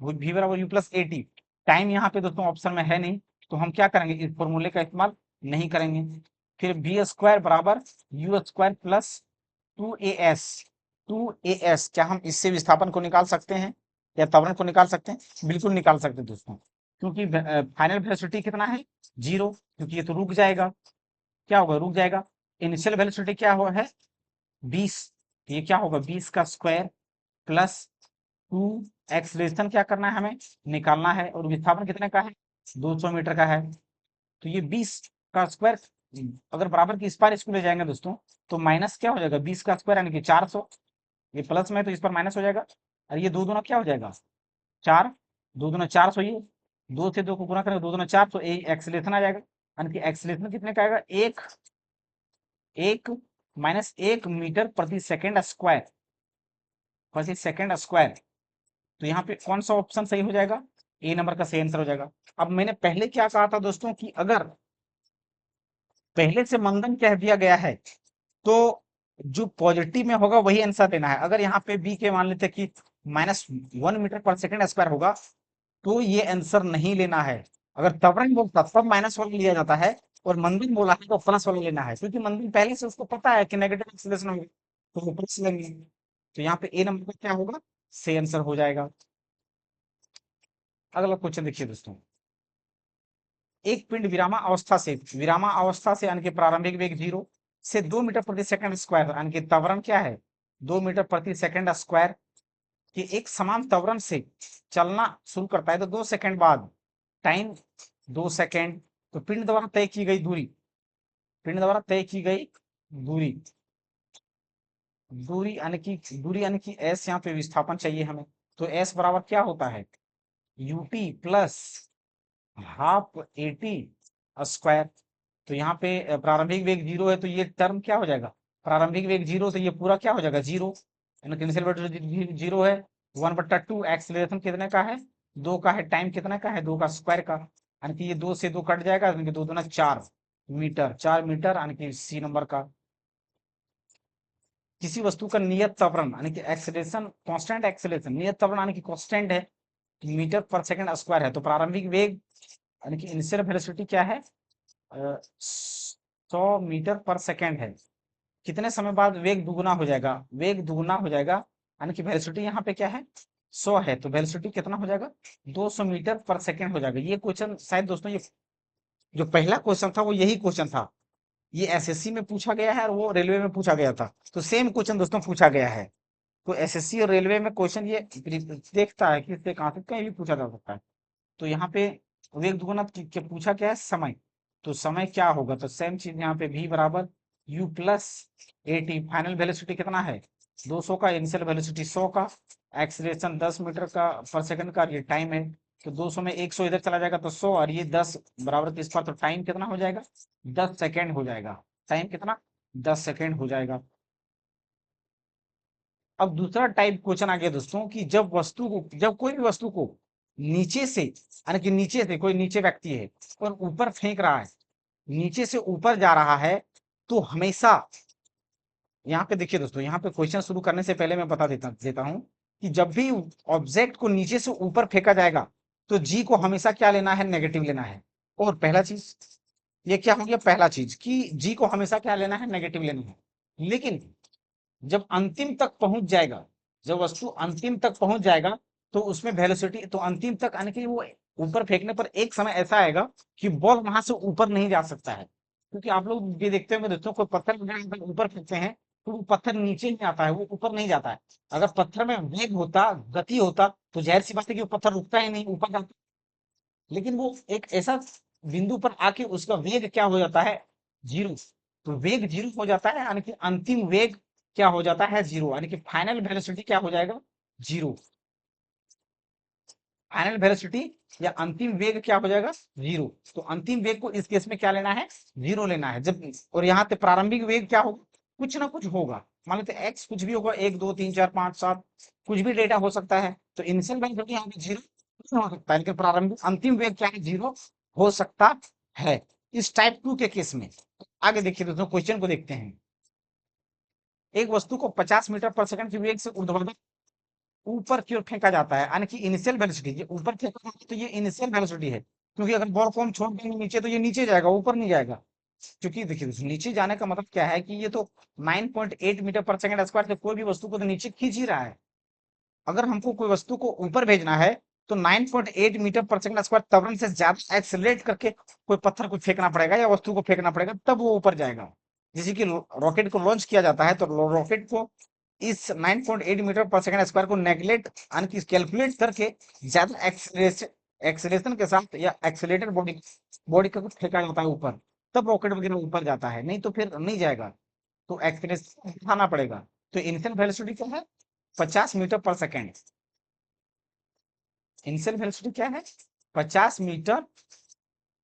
V बराबर u plus a t. Time यहाँ पे दोस्तों ऑप्शन में है नहीं, तो हम क्या करेंगे, इस फॉर्मूले का इस्तेमाल नहीं करेंगे। फिर बी स्क्वायर बराबर u square plus 2as। 2as, क्या हम इससे विस्थापन को निकाल सकते हैं, या त्वरण को निकाल सकते हैं, बिल्कुल निकाल सकते हैं दोस्तों, क्योंकि फाइनल वेलोसिटी कितना है, 0, क्योंकि ये तो रुक जाएगा, क्या होगा, रुक जाएगा। इनिशियल वेलोसिटी क्या हुआ है, 20, ये क्या होगा, 20 का स्क्वायर प्लस 2, एक्सलेशन क्या करना है, हमें निकालना है, और विस्थापन कितने का है, 200 मीटर का है। तो ये 20 का स्क्वायर, अगर बराबर की इस पार इसको ले जाएंगे दोस्तों, तो माइनस क्या हो जाएगा, 20 का स्क्वायर यानी कि 400। ये प्लस में है, तो इस पर माइनस हो जाएगा, और ये 2 दूना क्या हो जाएगा, 4, 2 दूना 400। ये 2 से 2 को गुना करेंगे, 2 दूना 4, तो एक्सलेशन आ जाएगा, यानी कि एक्सलेशन कितने का आएगा, एक एक -1 मीटर प्रति सेकेंड स्क्वायर। तो यहाँ पे कौन सा ऑप्शन सही हो जाएगा, ए नंबर का सही आंसर हो जाएगा। अब मैंने पहले क्या कहा था दोस्तों, कि अगर पहले से मंदन कह दिया गया है, तो जो पॉजिटिव में होगा वही आंसर देना है। अगर यहाँ पे बी के मान लेते कि -1 मीटर पर सेकेंड स्क्वायर होगा, तो ये आंसर नहीं लेना है। अगर त्वरण बोलता तब माइनस वाला लिया जाता है, और मंदन बोला है तो प्लस वाला लेना है, क्योंकि मंदन पहले से उसको पता है कि नेगेटिव एक्सीलरेशन होगा, तो वो प्लस लेंगे। तो यहाँ पे ए नंबर का क्या होगा, सही आंसर हो जाएगा। अगला क्वेश्चन देखिए दोस्तों, एक पिंड विरामा अवस्था से यानी कि प्रारंभिक वेग 0 से 2 मीटर प्रति सेकंड स्क्वायर यानी कि त्वरण क्या है 2 मीटर प्रति सेकंड स्क्वायर कि एक समान त्वरण से चलना शुरू करता है तो 2 सेकंड बाद टाइम 2 सेकंड। तो पिंड द्वारा तय की गई दूरी दूरी दूरी यानी कि एस यहाँ पे विस्थापन चाहिए हमें। तो एस बराबर क्या होता है UT plus half eighty square. तो यहाँ पे प्रारंभिक वेग 0 है तो ये टर्म क्या हो जाएगा प्रारंभिक वेग 0 तो ये पूरा क्या हो जाएगा 0 यानी कि इनिशियल वेलोसिटी 0 है 1/2 एक्सेलरेशन कितने का है 2 का है टाइम कितने का है 2 का स्क्वायर का यानी कि ये 2 से 2 कट जाएगा यानी कि 2 दूना 4 मीटर यानी कि सी नंबर का। किसी वस्तु का नियत त्वरण यानी कि एक्सेलरेशन कांस्टेंट एक्सेलरेशन नियत त्वरण यानी कि कांस्टेंट है मीटर पर सेकंड स्क्वायर है तो प्रारंभिक वेग यानी कि इनिशियल वेलोसिटी क्या है 100 मीटर पर सेकंड है। कितने समय बाद वेग दुगुना हो जाएगा यानी कि वेलोसिटी यहाँ पे क्या है 100 है तो वेलोसिटी कितना हो जाएगा 200 मीटर पर सेकंड हो जाएगा। ये क्वेश्चन शायद दोस्तों ये जो पहला क्वेश्चन था वो यही क्वेश्चन था ये एसएससी में पूछा गया है और वो रेलवे में पूछा गया था तो सेम क्वेश्चन दोस्तों पूछा गया है। तो एसएससी और रेलवे में क्वेश्चन ये देखता है कि इससे कहाँ से कहीं भी पूछा जा सकता है। तो यहाँ पे वेग दुगुना पूछा क्या है समय तो समय क्या होगा तो सेम चीज यहाँ पे v बराबर u plus eighty final velocity कितना है 200 का इनिशियल वेलोसिटी 100 का एक्सीलरेशन 10 मीटर का पर सेकंड का ये टाइम है तो 200 में 100 इधर चला जाएगा तो 100 और ये 10 बराबर 30 पर तो टाइम कितना हो जाएगा 10 सेकेंड हो जाएगा टाइम कितना 10 सेकेंड हो जाएगा। अब दूसरा टाइप क्वेश्चन आ गया दोस्तों कि जब कोई भी वस्तु को नीचे से यानी कि नीचे से कोई नीचे व्यक्ति है और ऊपर फेंक रहा है नीचे से ऊपर जा रहा है तो हमेशा यहाँ पे देखिए दोस्तों यहाँ पे क्वेश्चन शुरू करने से पहले मैं बता देता हूँ कि जब भी ऑब्जेक्ट को नीचे से ऊपर फेंका जाएगा तो जी को हमेशा क्या लेना है नेगेटिव लेना है। और पहला चीज ये क्या हो गया पहला चीज कि जी को हमेशा क्या लेना है नेगेटिव लेना है। लेकिन जब अंतिम तक पहुंच जाएगा जब वस्तु अंतिम तक पहुंच जाएगा तो उसमें वेलोसिटी तो अंतिम तक यानी कि वो ऊपर फेंकने पर एक समय ऐसा आएगा कि बॉल वहां से ऊपर नहीं जा सकता है क्योंकि आप लोग ये देखते होंगे दोस्तों कोई पत्थर वगैरह ऊपर फेंकते हैं तो वो पत्थर नीचे ही आता है वो ऊपर नहीं जाता है। अगर पत्थर में वेग होता गति होता तो जाहिर सी बात है कि वो पत्थर रुकता ही नहीं ऊपर जाता। लेकिन वो एक ऐसा बिंदु पर आके उसका वेग क्या हो जाता है 0। तो वेग 0 हो जाता है यानी कि अंतिम वेग क्या हो जाता है 0 यानी कि फाइनल वेलोसिटी क्या हो जाएगा 0। फाइनल वेलोसिटी या अंतिम वेग क्या हो जाएगा 0। तो अंतिम वेग को इस केस में क्या लेना है 0 लेना है जब और यहाँ पे प्रारंभिक वेग क्या होगा कुछ ना कुछ होगा मान लेते एक्स कुछ भी होगा 1 2 3 4 5 7 कुछ भी डेटा हो सकता है तो इनिशियल वेलोसिटी यहाँ पे 0 हो सकता है लेकिन प्रारंभिक अंतिम वेग क्या है 0 हो सकता है इस टाइप 2 के केस में। आगे देखिए दोस्तों क्वेश्चन को देखते हैं। एक वस्तु को 50 मीटर पर सेकंड की वेग से ऊर्ध्वाधर ऊपर की ओर फेंका जाता है यानी कि इनिशियल वेलोसिटी ये ऊपर फेंका जाता है तो ये इनिशियल वेलोसिटी है क्योंकि अगर बॉल को हम छोड़ देंगे नीचे तो ये नीचे जाएगा ऊपर नहीं जाएगा। क्योंकि देखिए नीचे जाने का मतलब क्या है कि ये तो 9.8 मीटर पर सेकंड स्क्वायर से कोई भी वस्तु को तो नीचे खींच ही रहा है। अगर हमको कोई वस्तु को ऊपर भेजना है तो 9.8 मीटर पर सेकंड स्क्वायर त्वरण से ज्यादा एक्सेलरेट करके कोई पत्थर को फेंकना पड़ेगा या वस्तु को फेंकना पड़ेगा तब वो ऊपर जाएगा। जैसे कि रॉकेट को लॉन्च किया जाता है तो रॉकेट को इस 9.8 मीटर पर सेकंड स्क्वायर को नेगलेक्ट यानी कि कैलकुलेट करके ज्यादा एक्सेलरेशन के साथ या एक्सेलेटेड बॉडी बॉडी को फेंका जाता है ऊपर तब रॉकेट वगैरह ऊपर जाता है नहीं तो फिर नहीं जाएगा। तो एक्सेलरेशन उठाना पड़ेगा। तो इनिशियल वेलोसिटी क्या है 50 मीटर पर सेकंड। इनिशियल वेलोसिटी क्या है 50 मीटर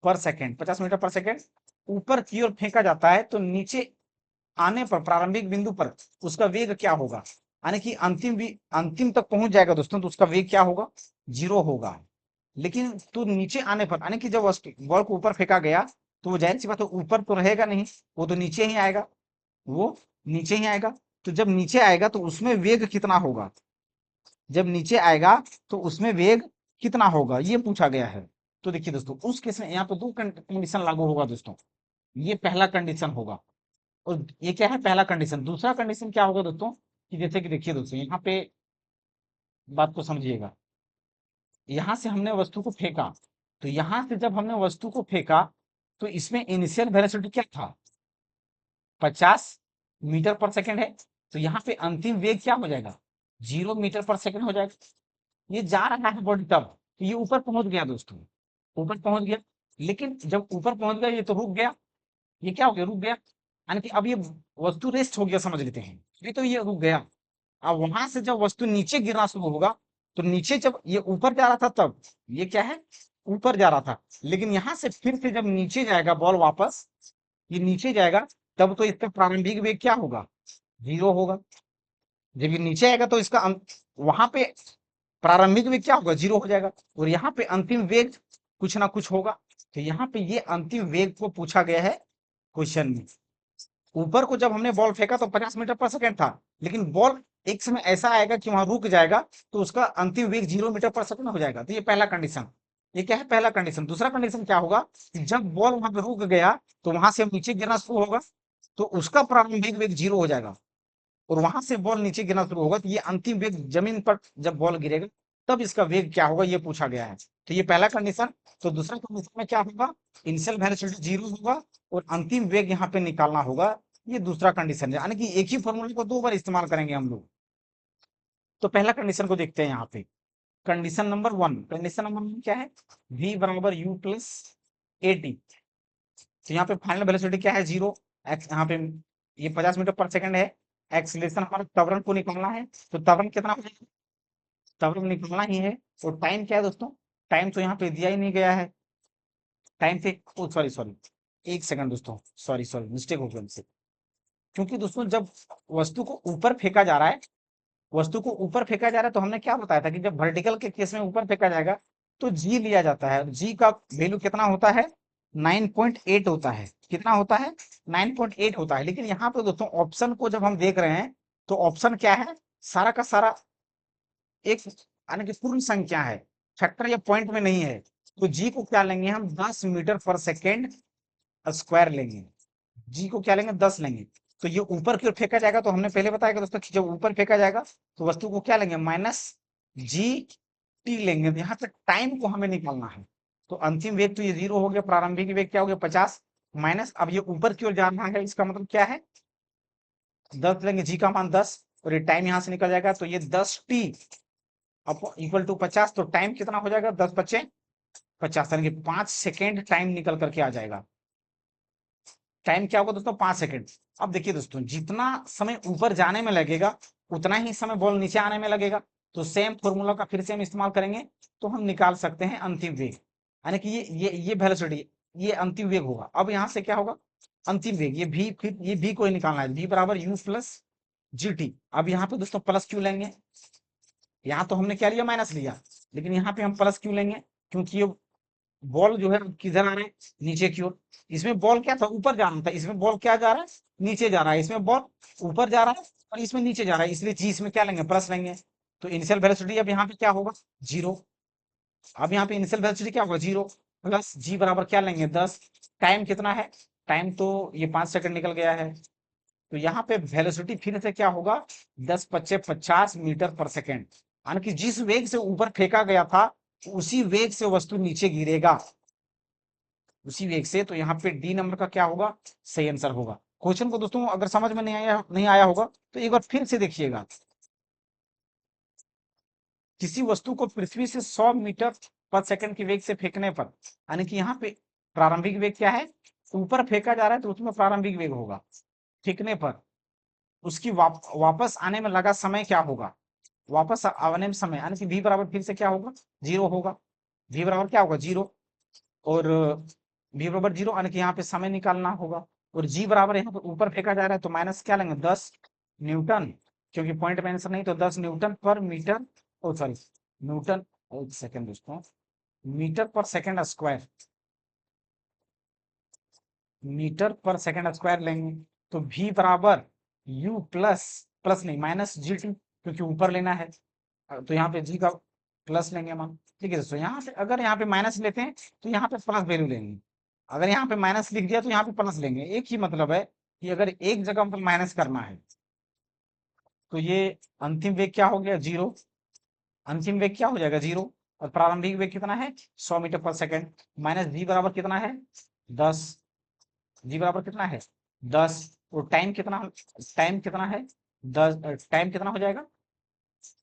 पर सेकंड 50 मीटर पर सेकंड ऊपर की ओर फेंका जाता है तो नीचे आने पर प्रारंभिक बिंदु पर उसका वेग क्या होगा यानी कि अंतिम तक पहुंच जाएगा दोस्तों तो उसका वेग क्या होगा 0 होगा। लेकिन तो नीचे आने पर यानी कि जब बॉल को ऊपर फेंका गया तो वो जाहिर सी बात है ऊपर तो रहेगा नहीं वो तो नीचे ही आएगा वो नीचे ही आएगा। तो जब नीचे आएगा तो उसमें वेग कितना होगा जब नीचे आएगा तो उसमें वेग कितना होगा ये पूछा गया है। तो देखिए दोस्तों उस केस में यहाँ पे दो कंडीशन लागू होगा दोस्तों। ये पहला कंडीशन होगा और ये क्या है पहला कंडीशन। दूसरा कंडीशन क्या होगा दोस्तों कि जैसे कि देखिए दोस्तों यहाँ पे बात को समझिएगा। यहाँ से हमने वस्तु को फेंका तो यहां से जब हमने वस्तु को फेंका तो इसमें इनिशियल वेलोसिटी क्या था, 50 मीटर पर सेकेंड है। तो यहाँ पे अंतिम वेग क्या हो जाएगा, 0 मीटर पर सेकेंड हो जाएगा। ये जा रहा है बॉडी तब, तो ये ऊपर पहुंच गया दोस्तों, ऊपर पहुंच गया। लेकिन जब ऊपर पहुंच गया ये तो रुक गया, ये क्या हो गया, रुक गया। यानी कि अब ये वस्तु रेस्ट हो गया, समझ लेते हैं, ये तो ये रुक गया। अब वहां से जब वस्तु नीचे गिरना शुरू होगा, तो नीचे जब ये ऊपर जा रहा था तब ये क्या है, ऊपर जा रहा था। लेकिन यहाँ से फिर से जब नीचे जाएगा बॉल वापस, ये नीचे जाएगा, तब तो इसका प्रारंभिक वेग क्या होगा, 0 होगा। जब ये नीचे आएगा तो इसका वहां पे प्रारंभिक वेग क्या होगा, 0 हो जाएगा। और यहाँ पे अंतिम वेग कुछ ना कुछ होगा। तो यहाँ पे ये अंतिम वेग को पूछा गया है क्वेश्चन में। ऊपर को जब हमने बॉल फेंका तो 50 मीटर पर सेकेंड था, लेकिन बॉल एक समय ऐसा आएगा कि वहां रुक जाएगा, तो उसका अंतिम वेग 0 मीटर पर सेकेंड हो जाएगा। तो ये पहला कंडीशन, ये क्या है, पहला कंडीशन। दूसरा कंडीशन क्या होगा कि जब बॉल वहां पे रुक गया तो वहां से नीचे गिरना शुरू होगा, तो उसका प्रारंभिक वेग 0 हो जाएगा। और वहां से बॉल नीचे गिरना शुरू होगा, तो ये अंतिम वेग जमीन पर जब बॉल गिरेगा तब इसका वेग क्या होगा, ये पूछा गया है। तो ये पहला कंडीशन। तो दूसरा कंडीशन में क्या होगा, इनिशियल वेलोसिटी 0 होगा और अंतिम वेग यहाँ पे निकालना होगा। ये दूसरा कंडीशन है, यानी कि एक ही फॉर्मूले को 2 बार इस्तेमाल करेंगे हम लोग। तो पहला कंडीशन को देखते हैं यहाँ पे, कंडीशन नंबर 1। कंडीशन नंबर 1 क्या है, v बराबर u प्लस ए टी। तो यहाँ पे फाइनल वेलोसिटी क्या है, 0। एक्स यहाँ पे ये 50 मीटर पर सेकेंड है। एक्सीलरेशन हमारा त्वरण को निकालना है, तो त्वरण कितना हो जाएगा, त्वरण निकालना ही है। और टाइम क्या है दोस्तों, टाइम तो यहाँ पे दिया ही नहीं गया है। टाइम पे सॉरी सॉरी, एक सेकंड दोस्तों, सॉरी सॉरी, मिस्टेक हो गया हमसे। क्योंकि दोस्तों जब वस्तु को ऊपर फेंका जा रहा है, वस्तु को ऊपर फेंका जा रहा है, तो हमने क्या बताया था कि जब वर्टिकल के केस में ऊपर फेंका जाएगा तो जी लिया जाता है। जी का वैल्यू कितना होता है, 9.8 होता है। कितना होता है, 9.8 होता है। लेकिन यहाँ पे दोस्तों ऑप्शन को जब हम देख रहे हैं, तो ऑप्शन क्या है, सारा का सारा एक यानी कि पूर्ण संख्या है, फैक्टर या पॉइंट में नहीं है। तो जी को क्या लेंगे हम, 10 मीटर पर सेकेंड स्क्वायर लेंगे। जी को क्या लेंगे, 10 लेंगे। तो ये ऊपर की ओर फेंका जाएगा, तो हमने पहले बताया कि दोस्तों कि जब ऊपर फेंका जाएगा तो वस्तु को क्या लेंगे, माइनस जी टी लेंगे। तो यहाँ पे टाइम को हमें निकालना है। तो अंतिम वेग तो ये 0 हो गया, प्रारंभिक वेग क्या हो गया, 50 माइनस, अब ये ऊपर की ओर जा रहा है, इसका मतलब क्या है, 10 लेंगे, जी का मान 10, और ये टाइम यहाँ से निकल जाएगा। तो ये 10t इक्वल टू 50। तो टाइम कितना हो जाएगा, 10×5 = 50, यानी कि 5 सेकेंड टाइम निकल करके आ जाएगा। टाइम क्या होगा दोस्तों, 5 सेकेंड। अब देखिए दोस्तों, जितना समय ऊपर जाने में लगेगा उतना ही समय बॉल नीचे आने में लगेगा। तो सेम फॉर्मूला का फिर से हम इस्तेमाल करेंगे, तो हम निकाल सकते हैं अंतिम वेग, यानी कि ये वेलोसिटी, ये अंतिम वेग होगा। अब यहाँ से क्या होगा, अंतिम वेग, ये भी, फिर ये भी को निकालना है, v बराबर u प्लस जी टी। अब यहाँ पे दोस्तों प्लस क्यों लेंगे, यहाँ तो हमने क्या लिया, माइनस लिया, लेकिन यहाँ पे हम प्लस क्यों लेंगे, क्योंकि ये बॉल जो है किधर आ रहा है, नीचे की ओर। इसमें बॉल क्या था, ऊपर जा रहा था, इसमें बॉल क्या जा रहा है, नीचे जा रहा है। इसमें बॉल ऊपर जा रहा है और इसमें नीचे जा रहा है, इसलिए जी इसमें क्या लेंगे, प्लस लेंगे। तो इनिशियल वेलोसिटी अब यहाँ पे क्या होगा, 0। अब यहाँ पे इनिशियल वेलोसिटी क्या होगा, 0 प्लस जी बराबर क्या लेंगे, 10। टाइम कितना है, टाइम तो ये 5 सेकंड निकल गया है। तो यहाँ पे वेलोसिटी फिर से क्या होगा, 10×5 = 50 मीटर पर सेकेंड, यानी कि जिस वेग से ऊपर फेंका गया था उसी वेग से वस्तु नीचे गिरेगा, उसी वेग से। तो यहाँ पे डी नंबर का क्या होगा, सही आंसर होगा। क्वेश्चन को दोस्तों अगर समझ में नहीं आया होगा तो एक बार फिर से देखिएगा। किसी वस्तु को पृथ्वी से 100 मीटर पर सेकेंड के वेग से फेंकने पर, यानी कि यहाँ पे प्रारंभिक वेग क्या है, ऊपर फेंका जा रहा है तो उसमें प्रारंभिक वेग होगा। फेंकने पर उसकी वापस आने में लगा समय क्या होगा, वापस आने में समय, यानी कि v बराबर फिर से क्या होगा, 0 होगा। v बराबर क्या होगा, 0। और v बराबर 0 यानी कि यहाँ पे समय निकालना होगा। और g बराबर यहाँ पे ऊपर फेंका जा रहा है, तो माइनस क्या लेंगे, 10 न्यूटन, क्योंकि पॉइंट में आंसर नहीं, तो 10 न्यूटन पर मीटर, ओ सॉरी, न्यूटन, एक सेकेंड दोस्तों, मीटर पर सेकेंड स्क्वायर, मीटर पर सेकेंड स्क्वायर लेंगे। तो v बराबर u प्लस, प्लस नहीं माइनस जी टी, क्योंकि ऊपर लेना है। तो यहाँ पे जी का प्लस लेंगे मान। ठीक है दोस्तों, यहाँ पे अगर यहाँ पे माइनस लेते हैं तो यहाँ पे प्लस वैल्यू लेंगे, अगर यहाँ पे माइनस लिख दिया तो यहाँ पे प्लस लेंगे। एक ही मतलब है कि अगर एक जगह पर माइनस करना है तो ये अंतिम वेग क्या हो गया, 0। अंतिम वेग क्या हो जाएगा, 0। और प्रारंभिक वेग कितना है 100 मीटर पर सेकेंड, माइनस जी बराबर कितना है 10, जी बराबर कितना है 10, और टाइम कितना है 10, टाइम कितना हो जाएगा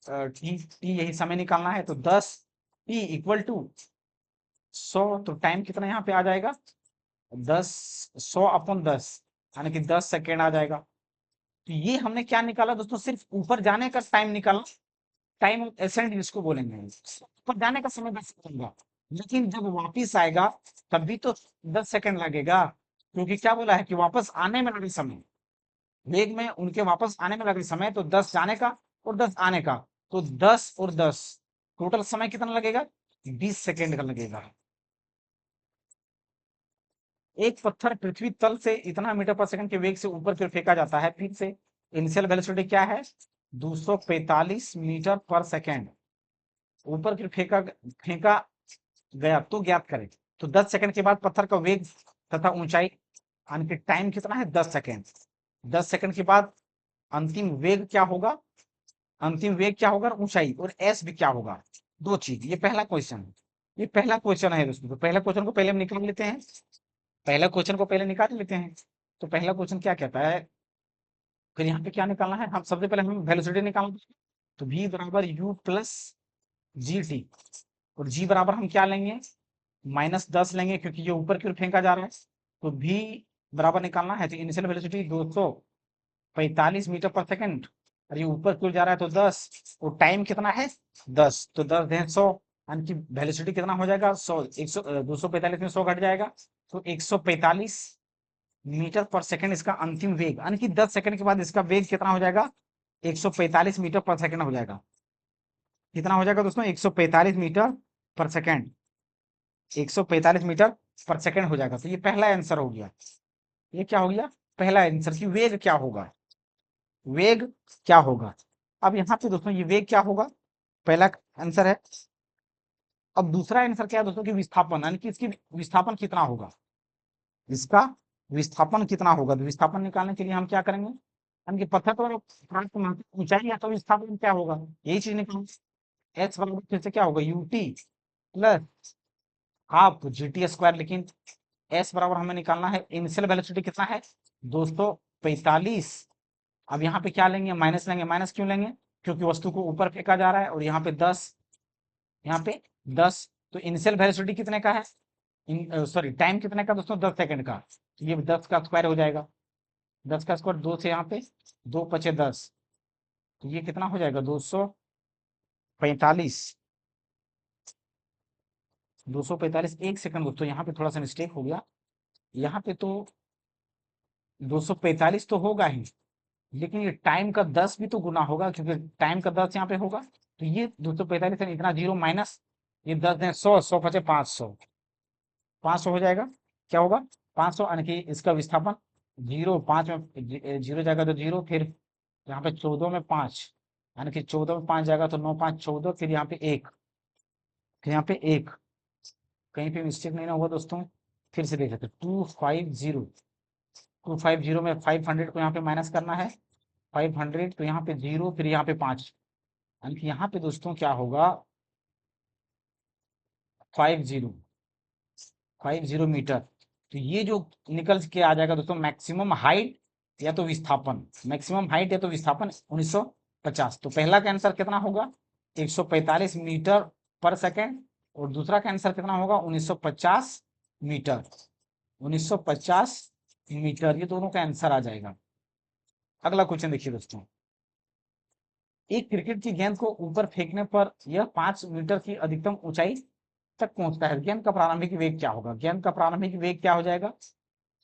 टी, टी यही समय निकालना है, तो 10 टी इक्वल टू 100, तो टाइम कितना यहाँ पे आ जाएगा 10, 100/10 यानी कि 10 सेकेंड आ जाएगा। तो ये हमने क्या निकाला दोस्तों, सिर्फ ऊपर जाने का टाइम निकाला, टाइम ऑफ एसेंट जिसको बोलेंगे, ऊपर जाने का समय 10 सेकंड का, लेकिन जब वापिस आएगा तब भी तो 10 सेकंड लगेगा, क्योंकि क्या बोला है कि वापस आने में लगे समय, वेग में उनके वापस आने में लगे समय, तो 10 जाने का और 10 आने का, तो 10 और 10 टोटल समय कितना लगेगा 20 सेकेंड का लगेगा। एक पत्थर पृथ्वी तल से इतना मीटर पर सेकंड के वेग से ऊपर की ओर फेंका जाता है, फिर से इनिशियल वेलोसिटी क्या है 245 मीटर पर सेकंड, ऊपर की ओर फेंका फेंका गया तो ज्ञात करें। तो 10 सेकंड के बाद पत्थर का वेग तथा ऊंचाई यानी कि टाइम कितना है 10 सेकंड, 10 सेकंड के बाद अंतिम वेग क्या होगा, अंतिम वेग क्या होगा ऊंचाई, और एस भी क्या होगा, दो चीज। ये पहला क्वेश्चन है, ये पहला क्वेश्चन है दोस्तों, तो पहला क्वेश्चन को पहले हम निकाल लेते हैं, पहला क्वेश्चन को पहले निकाल लेते हैं। तो पहला क्वेश्चन क्या कहता है, फिर यहाँ पे क्या निकालना है, हम सबसे पहले हम वेलोसिटी निकालना, तो v बराबर u प्लस जी टी, और g बराबर हम क्या लेंगे -10 लेंगे, क्योंकि ये ऊपर की ओर फेंका जा रहा है, तो v बराबर निकालना है, तो इनिशियल वेलोसिटी 245 मीटर पर सेकंड, और ये ऊपर की ओर जा रहा है तो 10, और टाइम कितना है 10, तो 10 दें 100, यानी कि वेलोसिटी कितना हो जाएगा 100, 100 245 में 100 घट जाएगा, तो 145 मीटर पर सेकंड इसका अंतिम वेग, यानी कि 10 सेकंड के बाद इसका वेग कितना हो जाएगा 145 मीटर पर सेकंड हो जाएगा। कितना हो जाएगा दोस्तों 145 मीटर पर सेकंड, 145 मीटर पर सेकंड हो जाएगा। तो ये पहला आंसर हो गया, ये क्या हो गया पहला आंसर की वेग क्या होगा, वेग क्या होगा। अब यहाँ पे दोस्तों ये वेग क्या होगा, पहला आंसर है। अब दूसरा आंसर क्या है दोस्तों की विस्थापन, यानी कि इसकी विस्थापन कितना होगा, इसका विस्थापन कितना होगा। तो विस्थापन निकालने के लिए हम क्या करेंगे, यानी कि पत्थर पर ऊंचाई या तो विस्थापन क्या होगा, यही चीज निकालेंगे। एक्स बराबर फिर से क्या होगा UT plus half G T square, लेकिन एस बराबर हमें निकालना है इनिशियल वेलोसिटी कितना है 245। अब यहाँ पे क्या लेंगे माइनस लेंगे, माइनस क्यों लेंगे क्योंकि वस्तु को ऊपर फेंका जा रहा है, और यहाँ पे 10, यहाँ पे 10, तो इनिशियल वेलोसिटी कितने का है, सॉरी टाइम कितने का दोस्तों 10 सेकंड का, तो ये 10 का स्क्वायर हो जाएगा, 10 का स्क्वायर 2 से यहाँ पे 2 पचे 10, तो ये कितना हो जाएगा 245, 245। एक सेकंड दोस्तों यहाँ पे थोड़ा सा मिस्टेक हो गया, यहाँ पे तो 245 तो होगा ही, लेकिन ये टाइम का 10 भी तो गुना होगा, क्योंकि टाइम का 10 यहाँ पे होगा, तो ये 245 है इतना जीरो माइनस ये 10 दें 100, 100 पचे 500, 500 हो जाएगा, क्या होगा 500, यानी कि इसका विस्थापन जीरो 5 में जीरो जाएगा तो जीरो, फिर यहाँ पे 14 में 5, यानी कि 14 में 5 जाएगा तो 9 5 14, फिर यहाँ पे 1, फिर यहाँ पे 1, कहीं पे मिस्टेक नहीं ना हुआ दोस्तों, फिर से देख लेते 250, 250 में 500 को यहाँ पे माइनस करना है, 500 तो यहाँ पे जीरो, फिर यहाँ पे 5, यानी कि यहाँ पे दोस्तों क्या होगा 50, 50 मीटर। तो ये जो निकल के आ जाएगा दोस्तों मैक्सिमम हाइट या तो विस्थापन, मैक्सिमम हाइट या तो विस्थापन 1950। तो पहला का आंसर कितना होगा 145 मीटर पर सेकेंड, और दूसरा का आंसर कितना होगा 1950 मीटर, 1950 मीटर, ये दोनों का आंसर आ जाएगा। अगला क्वेश्चन देखिए दोस्तों, एक क्रिकेट की गेंद को ऊपर फेंकने पर यह 5 मीटर की अधिकतम ऊंचाई तक पहुंचता है, गेंद का प्रारंभिक वेग क्या होगा, गेंद का प्रारंभिक वेग क्या हो जाएगा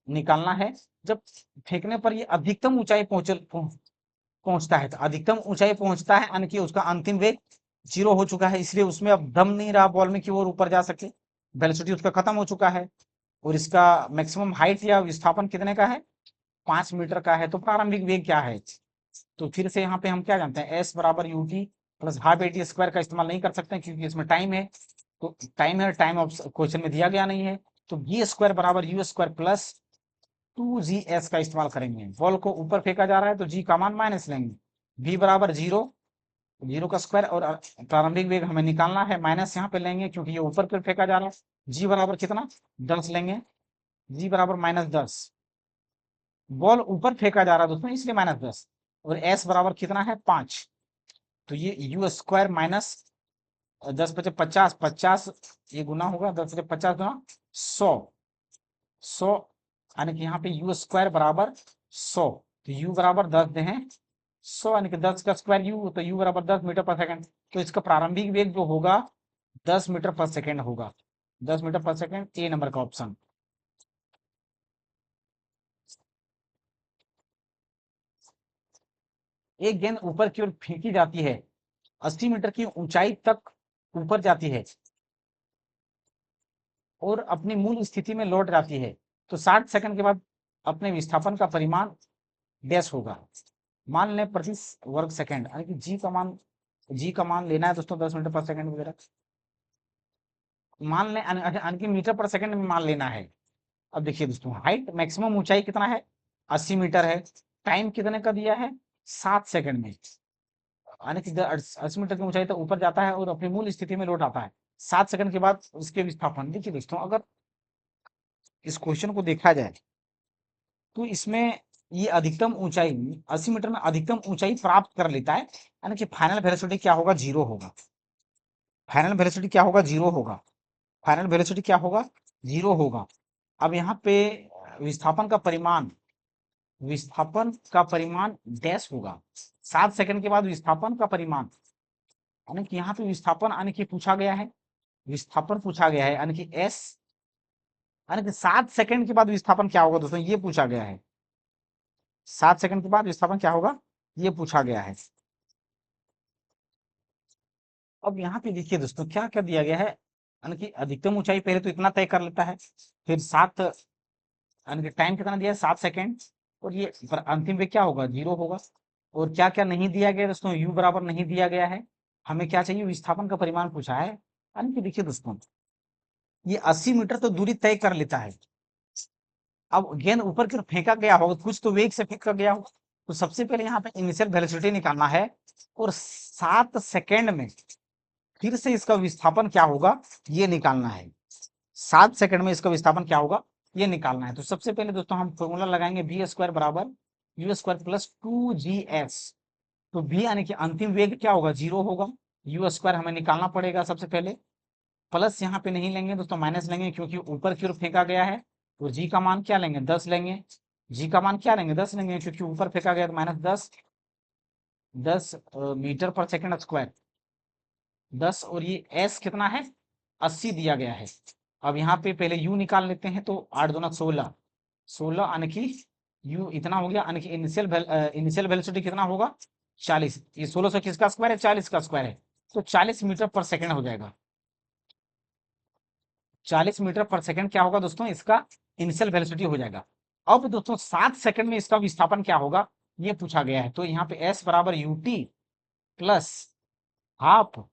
निकालना है। जब फेंकने पर ये अधिकतम ऊंचाई पहुंचता है, तो अधिकतम ऊंचाई पहुंचता है यानी कि उसका अंतिम वेग 0 हो चुका है, इसलिए उसमें अब दम नहीं रहा बॉल में कि वो ऊपर जा सके, वेलोसिटी उसका खत्म हो चुका है, और इसका मैक्सिमम हाइट या विस्थापन कितने का है 5 मीटर का है, तो प्रारंभिक वेग क्या है। तो फिर से यहाँ पे हम क्या जानते हैं एस बराबर u t plus half A T square का इस्तेमाल नहीं कर सकते क्योंकि इसमें टाइम है, तो टाइम है, टाइम ऑफ क्वेश्चन में दिया गया नहीं है, तो बी स्क्वायर बराबर यू स्क्वायर प्लस 2GS का इस्तेमाल करेंगे। बॉल को ऊपर फेंका जा रहा है तो जी का मान माइनस लेंगे, v बराबर 0, जीरो का स्क्वायर और प्रारंभिक वेग हमें निकालना है, माइनस यहाँ पे लेंगे क्योंकि ये ऊपर की ओर फेंका जा रहा है। जी बराबर कितना 10 लेंगे, जी बराबर -10। बॉल ऊपर फेंका जा रहा है दोस्तों इसलिए -10, और एस बराबर कितना है 5। तो ये यू स्क्वायर माइनस 10×5 = 50, 50 ये गुना होगा, 10×50 गुना 100, 100 यानी कि यहाँ पे यू स्क्वायर बराबर 100। तो यू बराबर 10 दे हैं 100 यानी कि 10 का स्क्वायर यू, तो यू बराबर 10 मीटर पर सेकंड। तो इसका प्रारंभिक वेग जो होगा 10 मीटर पर सेकंड होगा, 10 मीटर पर सेकंड, ए नंबर का ऑप्शन। एक गेंद ऊपर की ओर फेंकी जाती है, 80 मीटर की ऊंचाई तक ऊपर जाती है और अपनी मूल स्थिति में लौट जाती है, तो 60 सेकंड के बाद अपने विस्थापन का परिमाण डैश होगा। मान लें प्रति वर्ग सेकंड, यानी कि जी का मान लेना है दोस्तों 10 मीटर पर सेकंड वगैरह, मान लें यानी कि मीटर पर सेकंड में मान लेना है। अब देखिए दोस्तों, हाइट मैक्सिमम ऊंचाई कितना है 80 मीटर है, टाइम कितने का दिया है 7 सेकंड में, यानी कि 80 मीटर की ऊंचाई तक ऊपर जाता है और अपनी मूल स्थिति में लौट आता है 7 सेकंड के बाद उसके विस्थापन। देखिए दोस्तों, अगर इस क्वेश्चन को देखा जाए तो इसमें ये अधिकतम ऊंचाई 80 मीटर में अधिकतम ऊंचाई प्राप्त कर लेता है, यानी कि फाइनल वेलोसिटी क्या होगा 0 होगा, फाइनल वेलोसिटी क्या होगा 0 होगा, फाइनल वेलोसिटी क्या होगा 0 होगा। अब यहाँ पे विस्थापन का परिमाण, विस्थापन का परिमाण डैश होगा 7 सेकंड के बाद विस्थापन का परिमाण, यानी कि यहाँ पे विस्थापन यानी कि पूछा गया है, विस्थापन पूछा गया है, यानी कि एस, यानी कि 7 सेकंड के बाद विस्थापन क्या होगा दोस्तों ये पूछा गया है, 7 सेकंड के बाद विस्थापन क्या होगा ये पूछा गया है। अब यहाँ पे देखिए दोस्तों क्या क्या दिया गया है, यानी कि अधिकतम ऊंचाई पहले तो इतना तय कर लेता है, फिर 7 यानी कि टाइम कितना दिया है 7 सेकंड, और ये अंतिम में क्या होगा 0 होगा। और क्या क्या नहीं दिया गया दोस्तों, यू बराबर नहीं दिया गया है, हमें क्या चाहिए विस्थापन का परिमाण पूछा है। यानी कि देखिए दोस्तों, ये 80 मीटर तो दूरी तय कर लेता है, अब गेंद ऊपर की ओर फेंका गया होगा, कुछ तो वेग से फेंका गया होगा, तो सबसे पहले यहाँ पे इनिशियल वेलोसिटी निकालना है, और 7 सेकंड में फिर से इसका विस्थापन क्या होगा ये निकालना है, 7 सेकंड में इसका विस्थापन क्या होगा ये निकालना है। तो सबसे पहले दोस्तों हम फॉर्मूला लगाएंगे बी स्क्वायर बराबर यू स्क्वायर प्लस 2g's। तो बी यानी कि अंतिम वेग क्या होगा 0 होगा, यू स्क्वायर हमें निकालना पड़ेगा सबसे पहले, प्लस यहाँ पे नहीं लेंगे दोस्तों माइनस लेंगे क्योंकि ऊपर की ओर फेंका गया है, तो जी का मान क्या लेंगे 10 लेंगे, जी का मान क्या लेंगे 10 लेंगे क्योंकि ऊपर फेंका गया तो -10, 10 मीटर पर सेकंड स्क्वायर 10, और ये एस कितना है 80 दिया गया है। अब यहाँ पे पहले यू निकाल लेते हैं, तो 8 दूना 16, 16 यानी कि यू इतना हो गया, यानी कि इनिशियल वेलोसिटी कितना होगा 40, ये 1600 किसका स्क्वायर है 40 का स्क्वायर है, तो 40 मीटर पर सेकंड हो जाएगा, 40 मीटर पर सेकंड क्या होगा दोस्तों इसका इनिशियल वेलोसिटी हो जाएगा। अब दोस्तों 7 सेकंड में इसका विस्थापन क्या होगा ये पूछा गया है, तो यहाँ पे एस बराबर UT plus half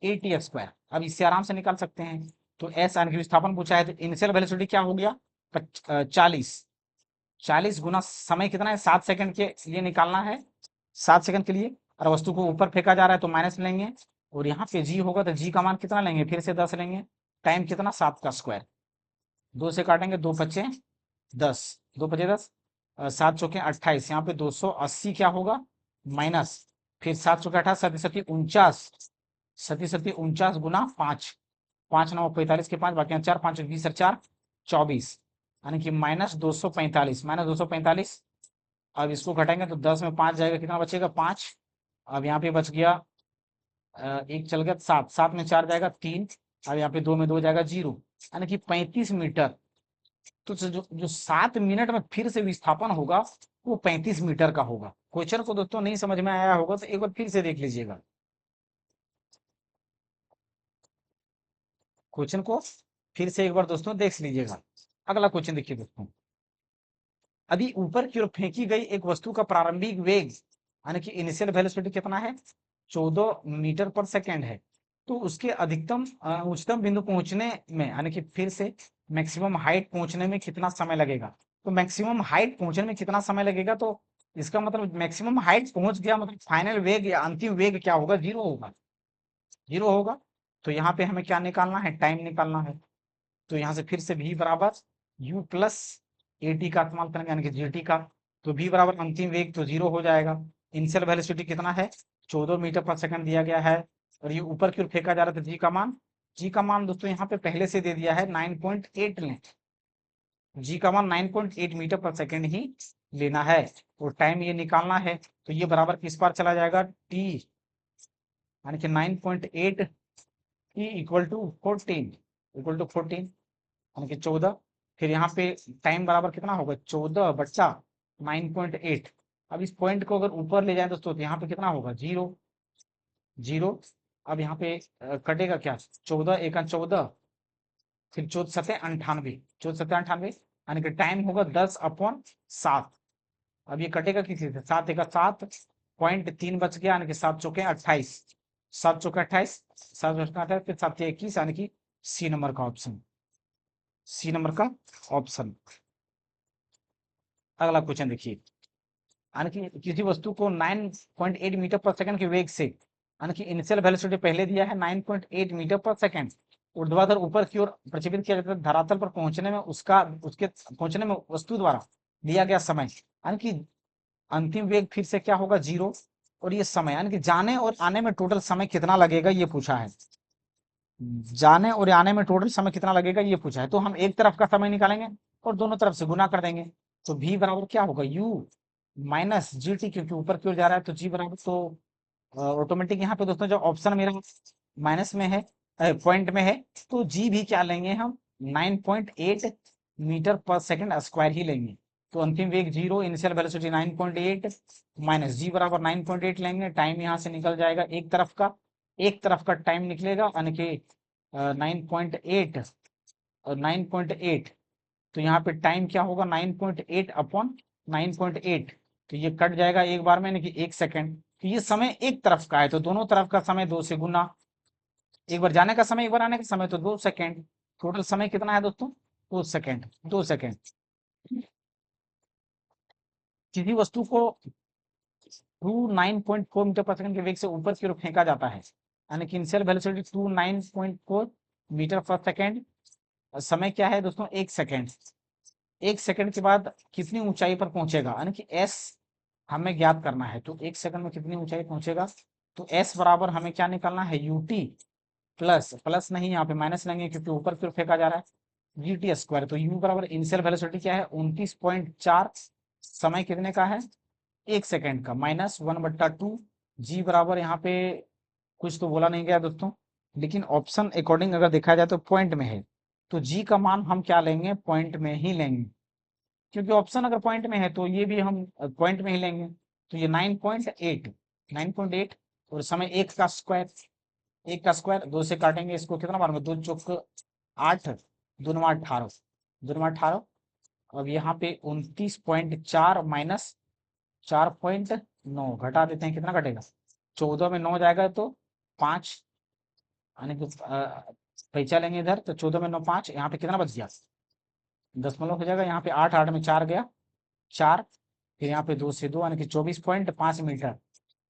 eighty square, अब इससे आराम से निकाल सकते हैं। तो एस यानी कि विस्थापन पूछा है, तो इनिशियल वेलोसिटी क्या हो गया 40, 40 गुना समय कितना है 7 सेकंड के लिए निकालना है, 7 सेकंड के लिए, और वस्तु को ऊपर फेंका जा रहा है तो माइनस लेंगे, और यहाँ पे जी होगा तो जी का मान कितना लेंगे फिर से 10 लेंगे, टाइम कितना 7 का स्क्वायर, 2 से काटेंगे 2 पचे 10, 2 पचे 10, 7 चौके 28, यहाँ पे 280 क्या होगा माइनस, फिर 7 चौके 28, सती सती 49, सती सती 49 गुना 5, 5 9 45 के 5 बाकी 4, 5 20 और 4 24, यानी कि -245, -245। अब इसको घटाएंगे तो 10 में 5 जाएगा, कितना बचेगा 5, अब यहाँ पे बच गया एक चल गया 7, 7 में 4 जाएगा 3, अब यहाँ पे 2 में 2 जाएगा 0, यानी कि 35 मीटर। तो जो जो 7 मिनट में फिर से विस्थापन होगा वो 35 मीटर का होगा। क्वेश्चन को दोस्तों नहीं समझ में आया होगा तो एक बार फिर से देख लीजिएगा, क्वेश्चन को फिर से एक बार दोस्तों देख लीजिएगा। अगला क्वेश्चन देखिए दोस्तों, यदि ऊपर की ओर फेंकी गई एक वस्तु का प्रारंभिक वेग यानी कि इनिशियल वेलोसिटी कितना है 14 मीटर पर सेकेंड है, तो उसके अधिकतम उच्चतम बिंदु पहुंचने में यानी कि फिर से मैक्सिमम हाइट पहुंचने में कितना समय लगेगा। तो मैक्सिमम हाइट पहुंचने में कितना समय लगेगा, तो इसका मतलब मैक्सिमम हाइट पहुंच गया, मतलब फाइनल वेग या अंतिम वेग क्या होगा, जीरो होगा, जीरो होगा। तो यहाँ पे हमें क्या निकालना है, टाइम निकालना है। तो यहाँ से फिर से v बराबर u प्लस ए टी का इस्तेमाल करेंगे, यानी कि जी टी का। तो v बराबर अंतिम वेग तो जीरो हो जाएगा। इनिशियल वेलोसिटी कितना है, 14 मीटर पर सेकंड दिया गया है, और ये ऊपर की ओर फेंका जा रहा था। जी का मान दोस्तों यहाँ पे पहले से दे दिया है 9.8 लें। जी का मान 9.8 मीटर पर सेकंड ही लेना है, और टाइम ये निकालना है। तो ये बराबर किस पार चला जाएगा, टी, यानी कि 9.8 t equal to 14, equal to 14 यानी कि 14। फिर यहाँ पे टाइम बराबर कितना होगा, 14 बच्चा 9.8। अब इस पॉइंट को अगर ऊपर ले जाए दोस्तों, तो यहाँ पे कितना होगा, जीरो, जीरो। अब यहाँ पे कटेगा क्या, 14 एका 14, फिर 14 सत्ते 98, 14 सत्ते 98, यानी कि टाइम होगा 10/7। अब ये कटेगा किसी से, 7 एका 7, पॉइंट 3 बच गया, यानी कि 7 चौके 28, 7 चौके 28, 7 चौके 28, फिर 7 21, यानी कि सी नंबर का ऑप्शन, सी नंबर का ऑप्शन। अगला क्वेश्चन देखिए, यानी कि किसी वस्तु को 9.8 मीटर पर सेकंड के वेग से, यानी कि इनिशियल वेलोसिटी पहले दिया है 9.8 मीटर पर सेकंड, ऊर्ध्वाधर ऊपर की ओर प्रक्षेपित किया जाता है। धरातल पर पहुंचने में उसके पहुंचने में वस्तु द्वारा दिया गया समय, यानी कि अंतिम वेग फिर से क्या होगा, जीरो। और ये समय, यानी कि जाने और आने में टोटल समय कितना लगेगा, ये पूछा है। जाने और आने में टोटल समय कितना लगेगा, ये पूछा है। तो हम एक तरफ का समय निकालेंगे और दोनों तरफ से गुना कर देंगे। तो v बराबर क्या होगा, u माइनस जी टी, क्योंकि ऊपर की ओर जा रहा है। तो g बराबर, तो ऑटोमेटिक यहाँ पे दोस्तों जो ऑप्शन मेरा माइनस में है, पॉइंट में है, तो g भी क्या लेंगे हम, 9.8 मीटर पर सेकंड स्क्वायर ही लेंगे। तो अंतिम वेग जीरो, इनिशियल वेलोसिटी 9.8 माइनस जी बराबर 9.8 लेंगे। टाइम यहाँ से निकल जाएगा, एक तरफ का टाइम निकलेगा, यानी कि 9.8 और 9.8। तो यहाँ पे टाइम क्या होगा, 9.8 अपॉन 9.8। तो ये कट जाएगा एक बार में, यानी कि 1 सेकंड। तो ये समय एक तरफ का है, तो दोनों तरफ का समय 2 से गुना, एक बार जाने का समय एक बार आने का समय, तो 2 सेकंड। टोटल समय कितना है दोस्तों, 2 सेकंड, 2 सेकंड। किसी वस्तु को 9.4 मीटर पर सेकंड के वेग से ऊपर की ओर फेंका जाता है, यानी कि इनिशियल वेलोसिटी 9.4 मीटर पर सेकंड। समय क्या है दोस्तों, 1 सेकंड। 1 सेकंड के बाद कितनी ऊंचाई पर पहुंचेगा, यानी कि एस हमें ज्ञात करना है। तो 1 सेकंड में कितनी ऊंचाई पहुंचेगा, तो एस बराबर हमें क्या निकालना है, यूटी प्लस, प्लस नहीं यहाँ पे माइनस लेंगे क्योंकि ऊपर की ओर फेंका जा रहा है, जी टी स्क्वायर। तो यू बराबर इनिशियल वेलोसिटी क्या है, 29.4, समय कितने का है, 1 सेकंड का, माइनस 1/2। जी बराबर यहाँ पे कुछ तो बोला नहीं गया दोस्तों, लेकिन ऑप्शन अकॉर्डिंग अगर देखा जाए तो पॉइंट में है। तो जी का मान हम क्या लेंगे, पॉइंट में ही लेंगे, क्योंकि ऑप्शन अगर पॉइंट में है तो ये भी हम पॉइंट में ही लेंगे। तो ये 9.8, 9.8, और समय एक का स्क्वायर, एक का स्क्वायर, दो से काटेंगे इसको, कितना बार में, 2 चौक 8, 2 9 18, 2 9 18। अब यहाँ पे 29.4 माइनस 4.9 घटा देते हैं, कितना घटेगा, 14 में 9 जाएगा तो 5, यानी कि पैसा लेंगे इधर, तो 14 में 9 5, यहाँ पे कितना बच गया, दशमलव हो जाएगा। यहाँ पे 8, 8 में 4 गया, 4, फिर यहाँ पे 2 से 2, यानी कि 24.5 मीटर,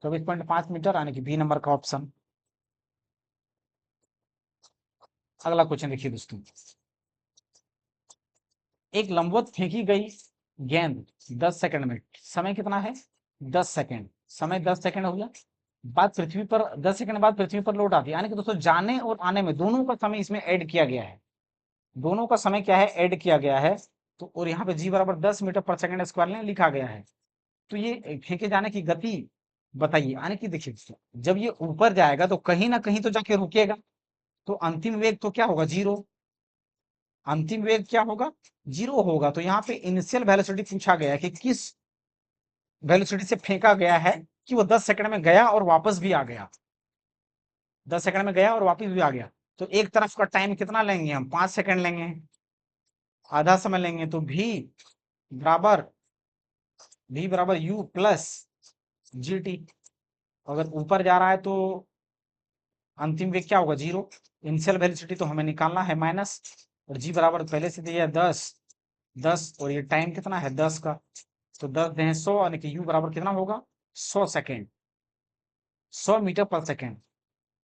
24.5 मीटर, यानी कि बी नंबर का ऑप्शन। अगला क्वेश्चन देखिए दोस्तों, एक लंबवत फेंकी गई गेंद 10 सेकंड में, समय कितना है, 10 सेकंड, समय 10 सेकंड हो गया, बाद पृथ्वी पर 10 सेकंड बाद पृथ्वी पर लौट आती है, यानी कि दोस्तों जाने और आने में दोनों का समय इसमें ऐड किया गया है, दोनों का समय क्या है, ऐड किया गया है। तो और यहाँ पे जी बराबर 10 मीटर पर सेकंड स्क्वायर में लिखा गया है। तो ये फेंके जाने की गति बताइए, यानी कि देखिए जब ये ऊपर जाएगा तो कहीं ना कहीं तो जाके रुकेगा, तो अंतिम वेग तो क्या होगा, जीरो, अंतिम वेग क्या होगा, जीरो होगा। तो यहाँ पे इनिशियल वेलोसिटी पूछा गया है कि किस वेलोसिटी से फेंका गया है, कि वो 10 सेकंड में गया और वापस भी आ गया, 10 सेकंड में गया और वापस भी आ गया। तो एक तरफ का टाइम कितना लेंगे हम, 5 सेकंड लेंगे, आधा समय लेंगे। तो बराबर v बराबर u प्लस जी टी। अगर ऊपर जा रहा है तो अंतिम वेग क्या होगा, जीरो। इनिशियल वेलोसिटी तो हमें निकालना है माइनस, और जी बराबर पहले से दिया 10, 10, और ये टाइम कितना है 10 का। तो 10 दें 100 यानी कि यू बराबर कितना होगा 100 सेकेंड, 100 मीटर पर सेकेंड।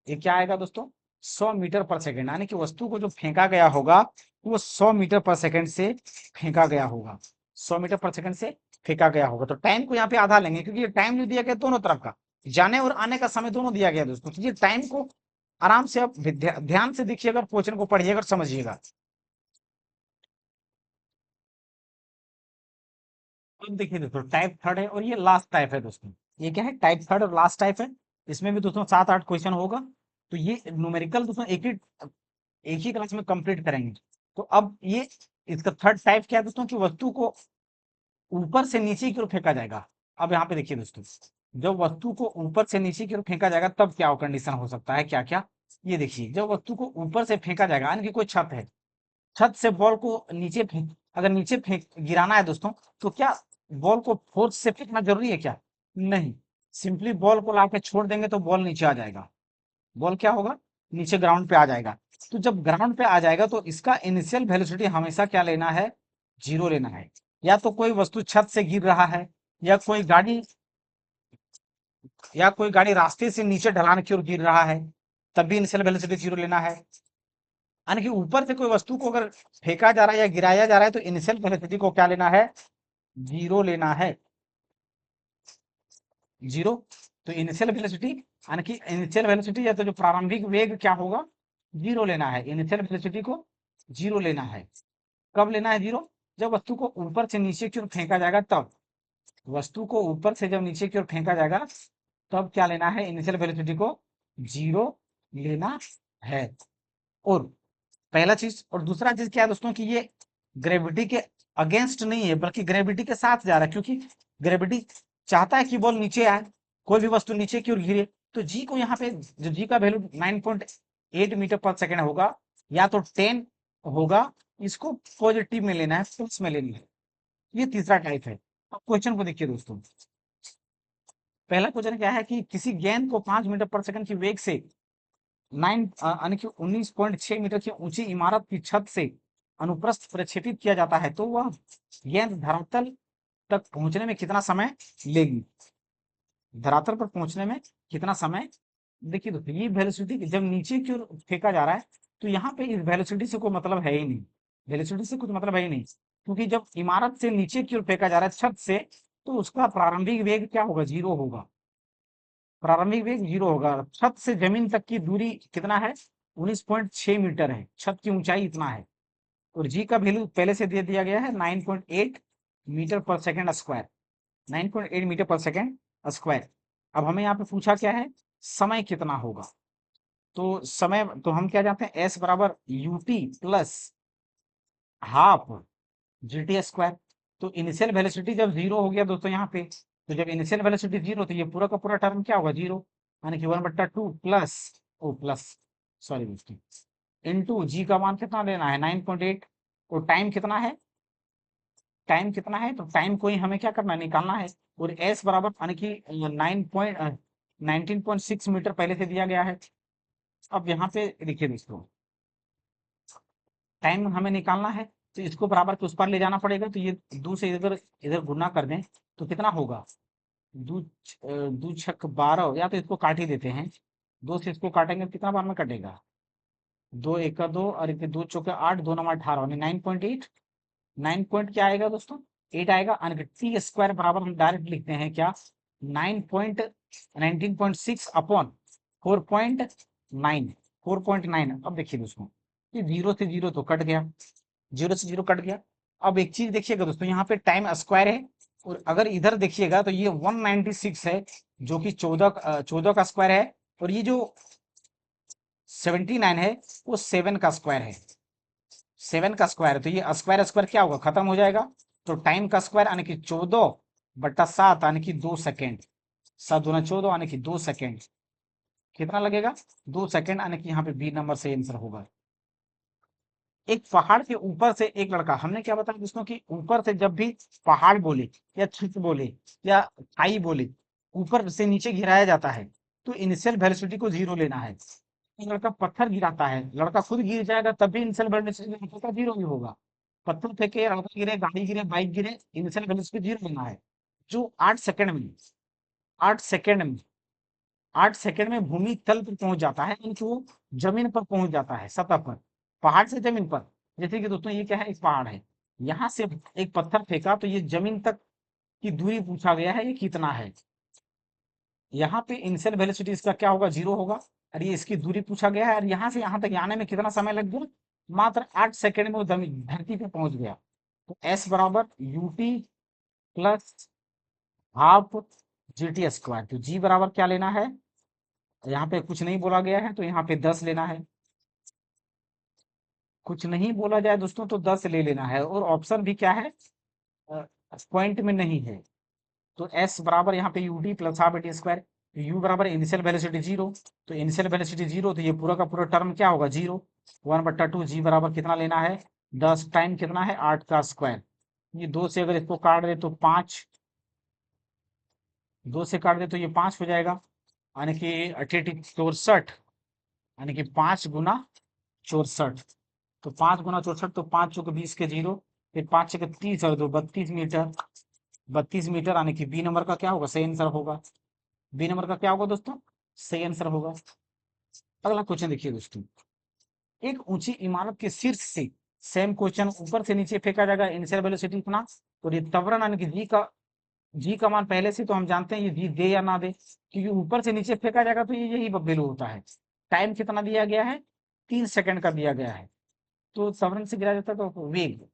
ये क्या आएगा दोस्तों 100 मीटर पर सेकेंड, यानी कि वस्तु को जो फेंका गया होगा वो 100 मीटर पर सेकेंड से फेंका गया होगा, 100 मीटर पर सेकेंड से फेंका गया होगा। तो टाइम को यहाँ पे आधा लेंगे क्योंकि ये टाइम जो दिया गया दोनों तरफ का, जाने और आने का समय दोनों दिया गया दोस्तों। तो ये टाइम को आराम से आप ध्यान से देखिएगा, क्वेश्चन को पढ़िएगा और समझिएगा। अब देखिए दोस्तों टाइप थर्ड है और ये लास्ट टाइप है दोस्तों। ये क्या है टाइप थर्ड और लास्ट टाइप है। इसमें भी दोस्तों 7-8 क्वेश्चन होगा। तो ये न्यूमेरिकल दोस्तों एक ही क्लास में कंप्लीट करेंगे। तो अब ये इसका थर्ड टाइप क्या है दोस्तों कि वस्तु को ऊपर से नीचे की ओर फेंका जाएगा। अब यहाँ पे देखिए दोस्तों, जब वस्तु को ऊपर से नीचे की ओर फेंका जाएगा तब क्या कंडीशन हो सकता है, क्या क्या ये देखिए। जब वस्तु को ऊपर से फेंका जाएगा यानी कि कोई छत है, छत से बॉल को नीचे फेंक, अगर नीचे फेंक गिराना है दोस्तों, तो क्या बॉल को फोर्स से फेंकना जरूरी है क्या? नहीं, सिंपली बॉल को लाके छोड़ देंगे तो बॉल नीचे आ जाएगा, बॉल क्या होगा नीचे ग्राउंड पे आ जाएगा। तो जब ग्राउंड पे आ जाएगा तो इसका इनिशियल वेलोसिटी हमेशा क्या लेना है, जीरो लेना है। या तो कोई वस्तु छत से गिर रहा है, या कोई गाड़ी या कोई गाड़ी रास्ते से नीचे ढलान की ओर गिर रहा है, तब भी इनिशियल वेलोसिटी जीरो लेना है। यानी कि ऊपर से कोई वस्तु को अगर फेंका जा रहा है या गिराया जा रहा है तो इनिशियल वेलोसिटी को क्या लेना है, जीरो लेना है, जीरो। तो इनिशियल वेलोसिटी यानी कि इनिशियल वेलोसिटी या तो जो प्रारंभिक वेग क्या होगा, जीरो लेना है, इनिशियल वेलोसिटी को जीरो लेना है। कब लेना है जीरो, जब वस्तु को ऊपर से नीचे की ओर फेंका जाएगा तब, वस्तु को ऊपर से जब नीचे की ओर फेंका जाएगा तब क्या लेना है, इनिशियल वेलोसिटी को जीरो लेना है। और पहला चीज, और दूसरा चीज क्या है दोस्तों कि ये ग्रेविटी के अगेंस्ट नहीं है बल्कि ग्रेविटी के साथ जा रहा है, क्योंकि ग्रेविटी चाहता है कि बॉल नीचे आए, कोई भी वस्तु नीचे की ओर गिरे। तो जी को यहाँ पे जो जी का वैल्यू 9.8 मीटर पर सेकेंड होगा या तो 10 होगा, इसको पॉजिटिव में लेना है, प्लस में लेना है। ये तीसरा टाइप है। अब क्वेश्चन को देखिए दोस्तों, पहला क्वेश्चन क्या है कि किसी गेंद को 5 मीटर पर सेकंड की वेग से 9 यानी कि 19.6 मीटर की ऊंची इमारत की छत से अनुप्रस्थ प्रक्षेपित किया जाता है तो वह गेंद धरातल तक पहुंचने में कितना समय लेगी, धरातल पर पहुंचने में कितना समय। देखिए दोस्तों ये वेलोसिटी जब नीचे की ओर फेंका जा रहा है तो यहाँ पे इस वेलोसिटी से कोई मतलब है ही नहीं, वेलोसिटी से कुछ मतलब है ही नहीं, क्योंकि जब इमारत से नीचे की ओर फेंका जा रहा है छत से, तो उसका प्रारंभिक वेग क्या होगा, जीरो होगा, प्रारंभिक वेग जीरो होगा। छत से जमीन तक की दूरी कितना है, 19.6 मीटर है, छत की ऊंचाई इतना है। और जी का वैल्यू पहले से दे दिया गया है 9.8 मीटर पर सेकेंड स्क्वायर, 9.8 मीटर पर सेकेंड स्क्वायर। अब हमें यहाँ पे पूछा क्या है, समय कितना होगा। तो समय तो हम क्या जानते हैं, एस बराबर UT plus half G T square. तो इनिशियल वेलोसिटी जब जीरो हो गया दोस्तों यहाँ पे, तो जब इनिशियल वेलोसिटी जीरो तो ये पूरा का पूरा टर्म क्या होगा, जीरो, यानी कि 1/2 प्लस ओ प्लस सॉरी दोस्तों इंटू जी का मान कितना लेना है 9.8। और टाइम कितना है, टाइम कितना है, तो टाइम को ही हमें क्या करना है, निकालना है। और एस बराबर यानी कि 19.6 मीटर पहले से दिया गया है। अब यहाँ पे देखिए दोस्तों, टाइम हमें निकालना है तो इसको बराबर के उस पर ले जाना पड़ेगा। तो ये दो से इधर इधर गुना कर दें तो कितना होगा, दो छक 12, या तो इसको काट ही देते हैं, दो से इसको काटेंगे तो कितना बार में कटेगा, दो एक का दो और एक दो चौके 8, दो नंबर 18 9.8, 9 पॉइंट क्या आएगा दोस्तों 8 आएगा। यानी कि टी स्क्वायर बराबर हम डायरेक्ट लिखते हैं क्या, 19.6 अपॉन 4.9, 4.9। अब देखिए दोस्तों ये जीरो से जीरो तो कट गया, जीरो से जीरो कट गया। अब एक चीज देखिएगा दोस्तों, यहाँ पे टाइम स्क्वायर है और अगर इधर देखिएगा तो ये 196 है जो कि 14 का स्क्वायर है, और ये जो 79 है वो 7 का स्क्वायर है, 7 का स्क्वायर है। तो ये स्क्वायर स्क्वायर क्या होगा, खत्म हो जाएगा। तो टाइम का स्क्वायर यानी कि 14/7 यानी कि 2 सेकेंड, 7 दूना 14 यानी कि 2 सेकेंड, कितना लगेगा 2 सेकेंड, यानी कि यहाँ पे बी नंबर से आंसर होगा। एक पहाड़ के ऊपर से एक लड़का, हमने क्या बताया दोस्तों कि ऊपर से जब भी पहाड़ बोले या छत बोले या खाई बोले ऊपर से नीचे गिराया जाता है तो इनिशियल वेलोसिटी को जीरो लेना है। एक लड़का पत्थर गिराता है, लड़का खुद गिर जाएगा तब भी इनिशियल वेलोसिटी जीरो ही होगा। पत्थर फेंके, लड़का गिरे, गाड़ी गिरे, बाइक गिरे, इनिशियल वेलोसिटी जीरो लेना है। जो 8 सेकंड में 8 सेकंड में 8 सेकंड में भूमि तल पर पहुंच जाता है, यानी कि वो जमीन पर पहुंच जाता है, सतह पर, पहाड़ से जमीन पर। जैसे कि दोस्तों ये क्या है, एक पहाड़ है, यहाँ से एक पत्थर फेंका तो ये जमीन तक की दूरी पूछा गया है, ये कितना है। यहाँ पे इनिशियल वेलोसिटी इसका क्या होगा, 0 होगा, और ये इसकी दूरी पूछा गया है, और यहाँ से यहाँ तक आने में कितना समय लग गया, मात्र 8 सेकंड में वो धरती पे पहुंच गया। तो एस बराबर UT plus half G T square. तो जी बराबर क्या लेना है, यहाँ पे कुछ नहीं बोला गया है तो यहाँ पे 10 लेना है, कुछ नहीं बोला जाए दोस्तों तो 10 ले लेना है, और ऑप्शन भी क्या है, पॉइंट में नहीं है। तो एस बराबर यहाँ पे U D plus half T square, you बराबर इनिशियल वेलोसिटी 0, तो इनिशियल वेलोसिटी 0, तो ये पूरा का पूरा टर्म क्या होगा, 0। 1/2 जी बराबर कितना लेना है, 10 टाइम कितना है, 8 का स्क्वायर। ये 2 से अगर इसको काट दे तो 5, 2 से काट दे तो ये 5 हो जाएगा, यानी कि 64, यानी कि 5 गुना 64। तो 5 गुना 64, तो 5 चौके 20 के 0, फिर 5 छके 30 और 2 32 मीटर, 32 मीटर, यानी कि बी नंबर का क्या होगा, सही आंसर होगा। बी नंबर का क्या होगा दोस्तों, सही आंसर होगा। अगला क्वेश्चन देखिए दोस्तों, एक ऊंची इमारत के शीर्ष से, सेम क्वेश्चन, ऊपर से नीचे फेंका जाएगा, इनिशियल वेलोसिटी इतना, और ये त्वरण यानी कि जी का मान पहले से तो हम जानते हैं ये जी दे या ना दे, क्योंकि ऊपर से नीचे फेंका जाएगा तो ये यही वैल्यू होता है। टाइम कितना दिया गया है, 3 सेकंड का दिया गया है, तो त्वरण से गिरा जाता है तो वेग,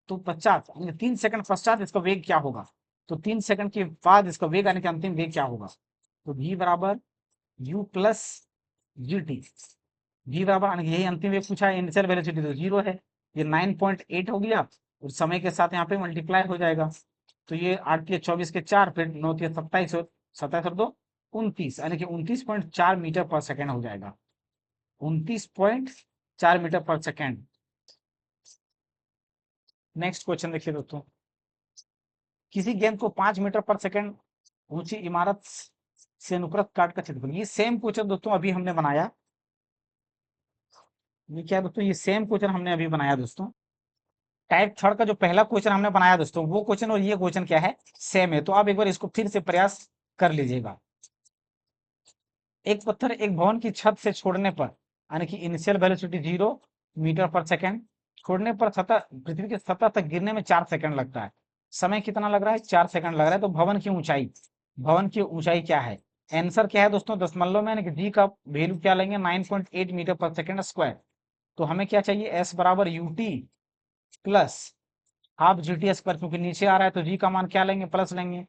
तो 50 यानी 3 सेकंड पश्चात इसका वेग क्या होगा, तो 3 सेकंड के बाद इसका वेग यानी कि अंतिम वेग क्या होगा, तो v बराबर u plus G T, v बराबर यानी कि यही अंतिम वेग पूछा है, इनिशियल वेलोसिटी तो 0 है, ये 9.8 हो गया, और समय के साथ यहाँ पे मल्टीप्लाई हो जाएगा, तो ये 8 के 24 के 4, फिर 9 के 27, 27 और 2 29, यानी कि 29.4 मीटर पर सेकेंड हो जाएगा, 29.4 मीटर पर सेकेंड। नेक्स्ट क्वेश्चन देखिए दोस्तों, किसी गेंद को 5 मीटर पर सेकेंड ऊंची इमारत से अनुप्रस्थ काट का क्षेत्रफल, ये सेम क्वेश्चन दोस्तों अभी हमने बनाया, ये क्या दोस्तों, ये सेम क्वेश्चन हमने अभी बनाया दोस्तों, टाइप थर्ड का जो पहला क्वेश्चन हमने बनाया दोस्तों, वो क्वेश्चन और ये क्वेश्चन क्या है, सेम है। तो आप एक बार इसको फिर से प्रयास कर लीजिएगा। एक पत्थर एक भवन की छत से छोड़ने पर, यानी कि इनिशियल वेलोसिटी 0 मीटर पर सेकेंड, छोड़ने पर सतह, पृथ्वी की सतह तक गिरने में 4 सेकंड लगता है, समय कितना लग रहा है, 4 सेकंड लग रहा है। तो भवन की ऊंचाई क्या है, आंसर क्या है दोस्तों, दशमलव में, यानी कि जी का वैल्यू क्या लेंगे, 9.8 मीटर पर सेकेंड स्क्वायर। तो हमें क्या चाहिए, एस बराबर u t plus half G T square, क्योंकि नीचे आ रहा है तो जी का मान क्या लेंगे, प्लस लेंगे।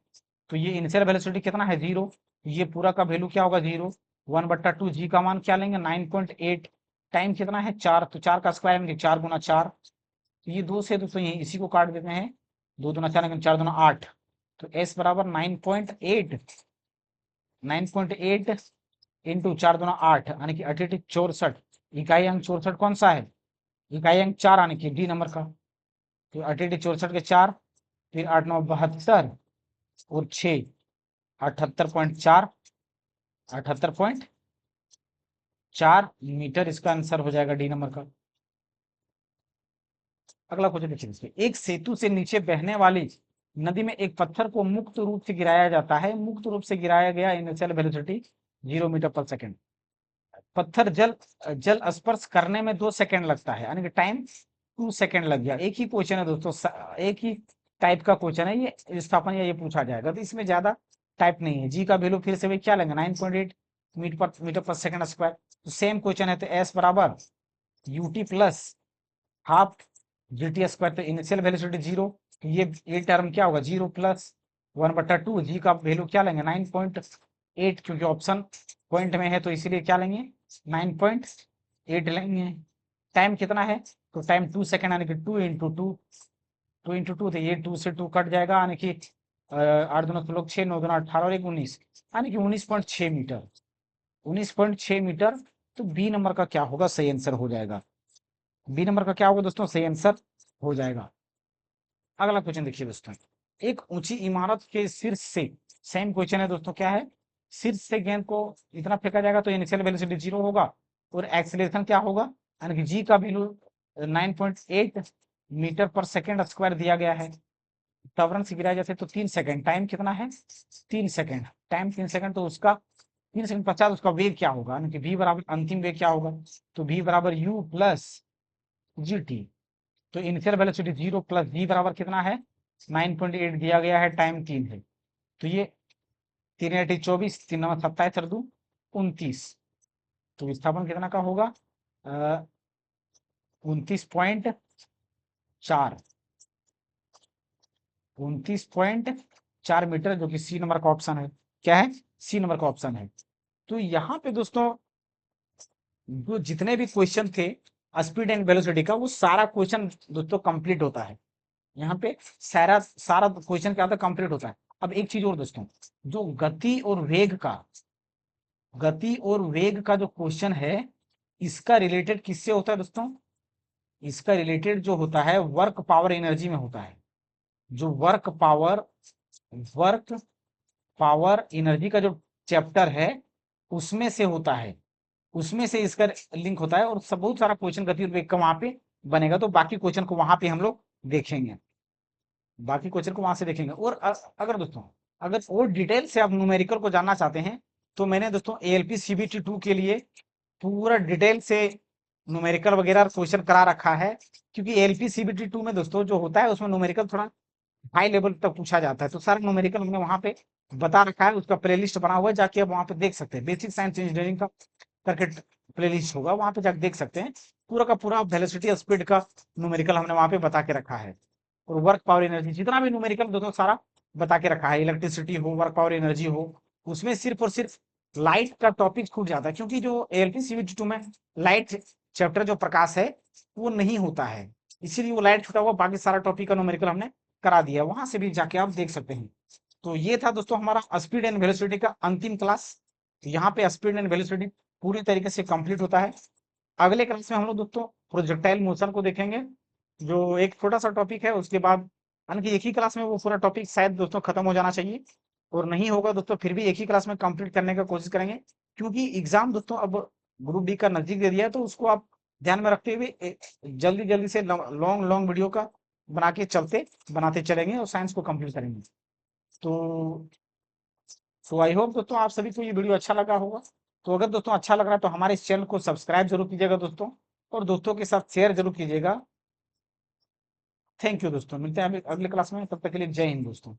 तो ये इनिशियल वेलोसिटी कितना है, 0, ये पूरा का वैल्यू क्या होगा, 0। 1/2 जी का मान क्या लेंगे, 9.8, टाइम कितना है, 4, तो 4 का स्क्वायर में 4 गुना 4, तो ये 2 से दोस्तों यही इसी को काट देते हैं, 2 दूना 4, 4 दूना 8, तो एस बराबर 9.8, 9.8 इंटू 4 दूना 8, यानी कि 68, इकाई अंक 64 कौन सा है, इकाई अंक 4, यानी कि डी नंबर का, तो 68 के 4, फिर 8 9 72 और 6, 78.4, 78.4 मीटर इसका आंसर हो जाएगा, डी नंबर का। अगला क्वेश्चन देखिए इसमें, एक सेतु से नीचे बहने वाली नदी में एक पत्थर को मुक्त रूप से गिराया जाता है, मुक्त रूप से गिराया गया, इनिशियल वेलोसिटी 0 मीटर पर सेकेंड, पत्थर जल जल स्पर्श करने में 2 सेकंड लगता है, यानी कि टाइम 2 सेकंड लग गया। एक ही क्वेश्चन है दोस्तों, एक ही टाइप का क्वेश्चन है ये, विस्थापन या ये पूछा जाएगा, तो इसमें ज्यादा टाइप नहीं है। जी का वैल्यू फिर से भाई क्या लेंगे, 9.8 मीटर पर सेकंड स्क्वायर, तो सेम क्वेश्चन है, तो एस बराबर UT plus half G T square, तो इनिशियल वेलोसिटी 0, तो ये टर्म क्या होगा, 0 प्लस 1/2, जी का वैल्यू क्या लेंगे, 9.8, क्योंकि ऑप्शन पॉइंट में है तो इसीलिए क्या लेंगे, 9.8 लेंगे। टाइम कितना है, तो टाइम 2 सेकंड, यानी कि 2 इंटू टू, तो ये 2 से 2 कट जाएगा, यानी कि 8 दूना 16, 6 9 दूना 18 और 1 19, यानी कि 19.6 मीटर, 19.6 मीटर। तो बी नंबर का क्या होगा, सही आंसर हो जाएगा, बी नंबर का क्या होगा दोस्तों, सही आंसर हो जाएगा। अगला क्वेश्चन देखिए दोस्तों, एक ऊंची इमारत के शीर्ष से, सेम क्वेश्चन है दोस्तों, क्या है, शीर्ष से गेंद को इतना फेंका जाएगा तो इनिशियल वेलोसिटी 0 होगा, और एक्सीलरेशन क्या होगा, यानी कि जी का वैल्यू 9.8 मीटर पर सेकेंड स्क्वायर दिया गया है। टॉलरेंस गिरा जाते तो 3 सेकंड, टाइम कितना है 3 सेकंड, टाइम 3 सेकंड, तो उसका 3 सेकंड 50, उसका वेग क्या होगा, यानी कि v बराबर अंतिम वेग क्या होगा, तो v बराबर u प्लस जी टी। तो इनिशियल वेलोसिटी 0 प्लस v बराबर कितना है 9.8 दिया गया है, टाइम 3 है, तो ये 3 × 8 = 24, 3 × 9 = 27 कर दूं 29, तो विस्थापन कितना का होगा 29.4, 29.4 मीटर, जो कि सी नंबर का ऑप्शन है। क्या है, सी नंबर का ऑप्शन है। तो यहाँ पे दोस्तों जो जितने भी क्वेश्चन थे स्पीड एंड वेलोसिटी का, वो सारा क्वेश्चन दोस्तों कंप्लीट होता है। यहाँ पे सारा सारा क्वेश्चन क्या होता है, कंप्लीट होता है। अब एक चीज और दोस्तों, जो गति और वेग का जो क्वेश्चन है, इसका रिलेटेड किससे होता है दोस्तों, इसका रिलेटेड जो होता है वर्क पावर एनर्जी में होता है। जो वर्क पावर एनर्जी का जो चैप्टर है उसमें से होता है, उसमें से इसका लिंक होता है, और सब बहुत सारा क्वेश्चन गति और वेग का वहां पे बनेगा। तो बाकी क्वेश्चन को वहां पे हम लोग देखेंगे, बाकी क्वेश्चन को वहां से देखेंगे। और अगर दोस्तों अगर और डिटेल से आप न्यूमेरिकल को जानना चाहते हैं, तो मैंने दोस्तों एएलपी सीबीटी 2 के लिए पूरा डिटेल से न्यूमेरिकल वगैरह क्वेश्चन करा रखा है। क्योंकि एएलपी सीबीटी 2 में दोस्तों जो होता है उसमें न्यूमेरिकल थोड़ा हाई लेवल तक पूछा जाता है, तो सारा न्यूमेरिकल हमने वहां पे बता रखा है, उसका प्लेलिस्ट बना हुआ है, जाके आप वहां पे देख सकते हैं। बेसिक साइंस इंजीनियरिंग का करके प्लेलिस्ट होगा, वहां पे जाके देख सकते हैं। पूरा का पूरा वेलोसिटी स्पीड का न्यूमेरिकल हमने वहां पे बता के रखा है, और वर्क पावर एनर्जी जितना भी न्यूमेरिकल दोस्तों सारा बता के रखा है। इलेक्ट्रिसिटी हो, वर्क पावर एनर्जी हो, उसमें सिर्फ और सिर्फ लाइट का टॉपिक छूट जाता है, क्योंकि जो एएलपी सीबीटी 2 में लाइट चैप्टर जो प्रकाश है वो नहीं होता है, इसीलिए वो लाइट छूटा हुआ, बाकी सारा टॉपिक का न्यूमेरिकल हमने करा दिया, वहां से भी जाके आप देख सकते हैं। तो ये था दोस्तों हमारा स्पीड एंड वेलोसिटी का अंतिम क्लास। यहाँ पे स्पीड एंड वेलोसिटी पूरी तरीके से कंप्लीट होता है। अगले क्लास में हम लोग दोस्तों प्रोजेक्टाइल मोशन को देखेंगे, जो एक छोटा सा टॉपिक है। उसके बाद यानी कि एक ही क्लास में वो पूरा टॉपिक शायद दोस्तों खत्म हो जाना चाहिए, और नहीं होगा दोस्तों फिर भी एक ही क्लास में कंप्लीट करने का कोशिश करेंगे, क्योंकि एग्जाम दोस्तों अब ग्रुप डी का नजदीक दे दिया है, तो उसको आप ध्यान में रखते हुए जल्दी जल्दी से लॉन्ग लॉन्ग वीडियो का बना के बनाते चलेंगे और साइंस को कंप्लीट करेंगे। तो आई होप दोस्तों आप सभी को ये वीडियो अच्छा लगा होगा। तो अगर दोस्तों अच्छा लग रहा है तो हमारे इस चैनल को सब्सक्राइब जरूर कीजिएगा दोस्तों, और दोस्तों के साथ शेयर जरूर कीजिएगा। थैंक यू दोस्तों, मिलते हैं अगले क्लास में, तब तक के लिए जय हिंद दोस्तों।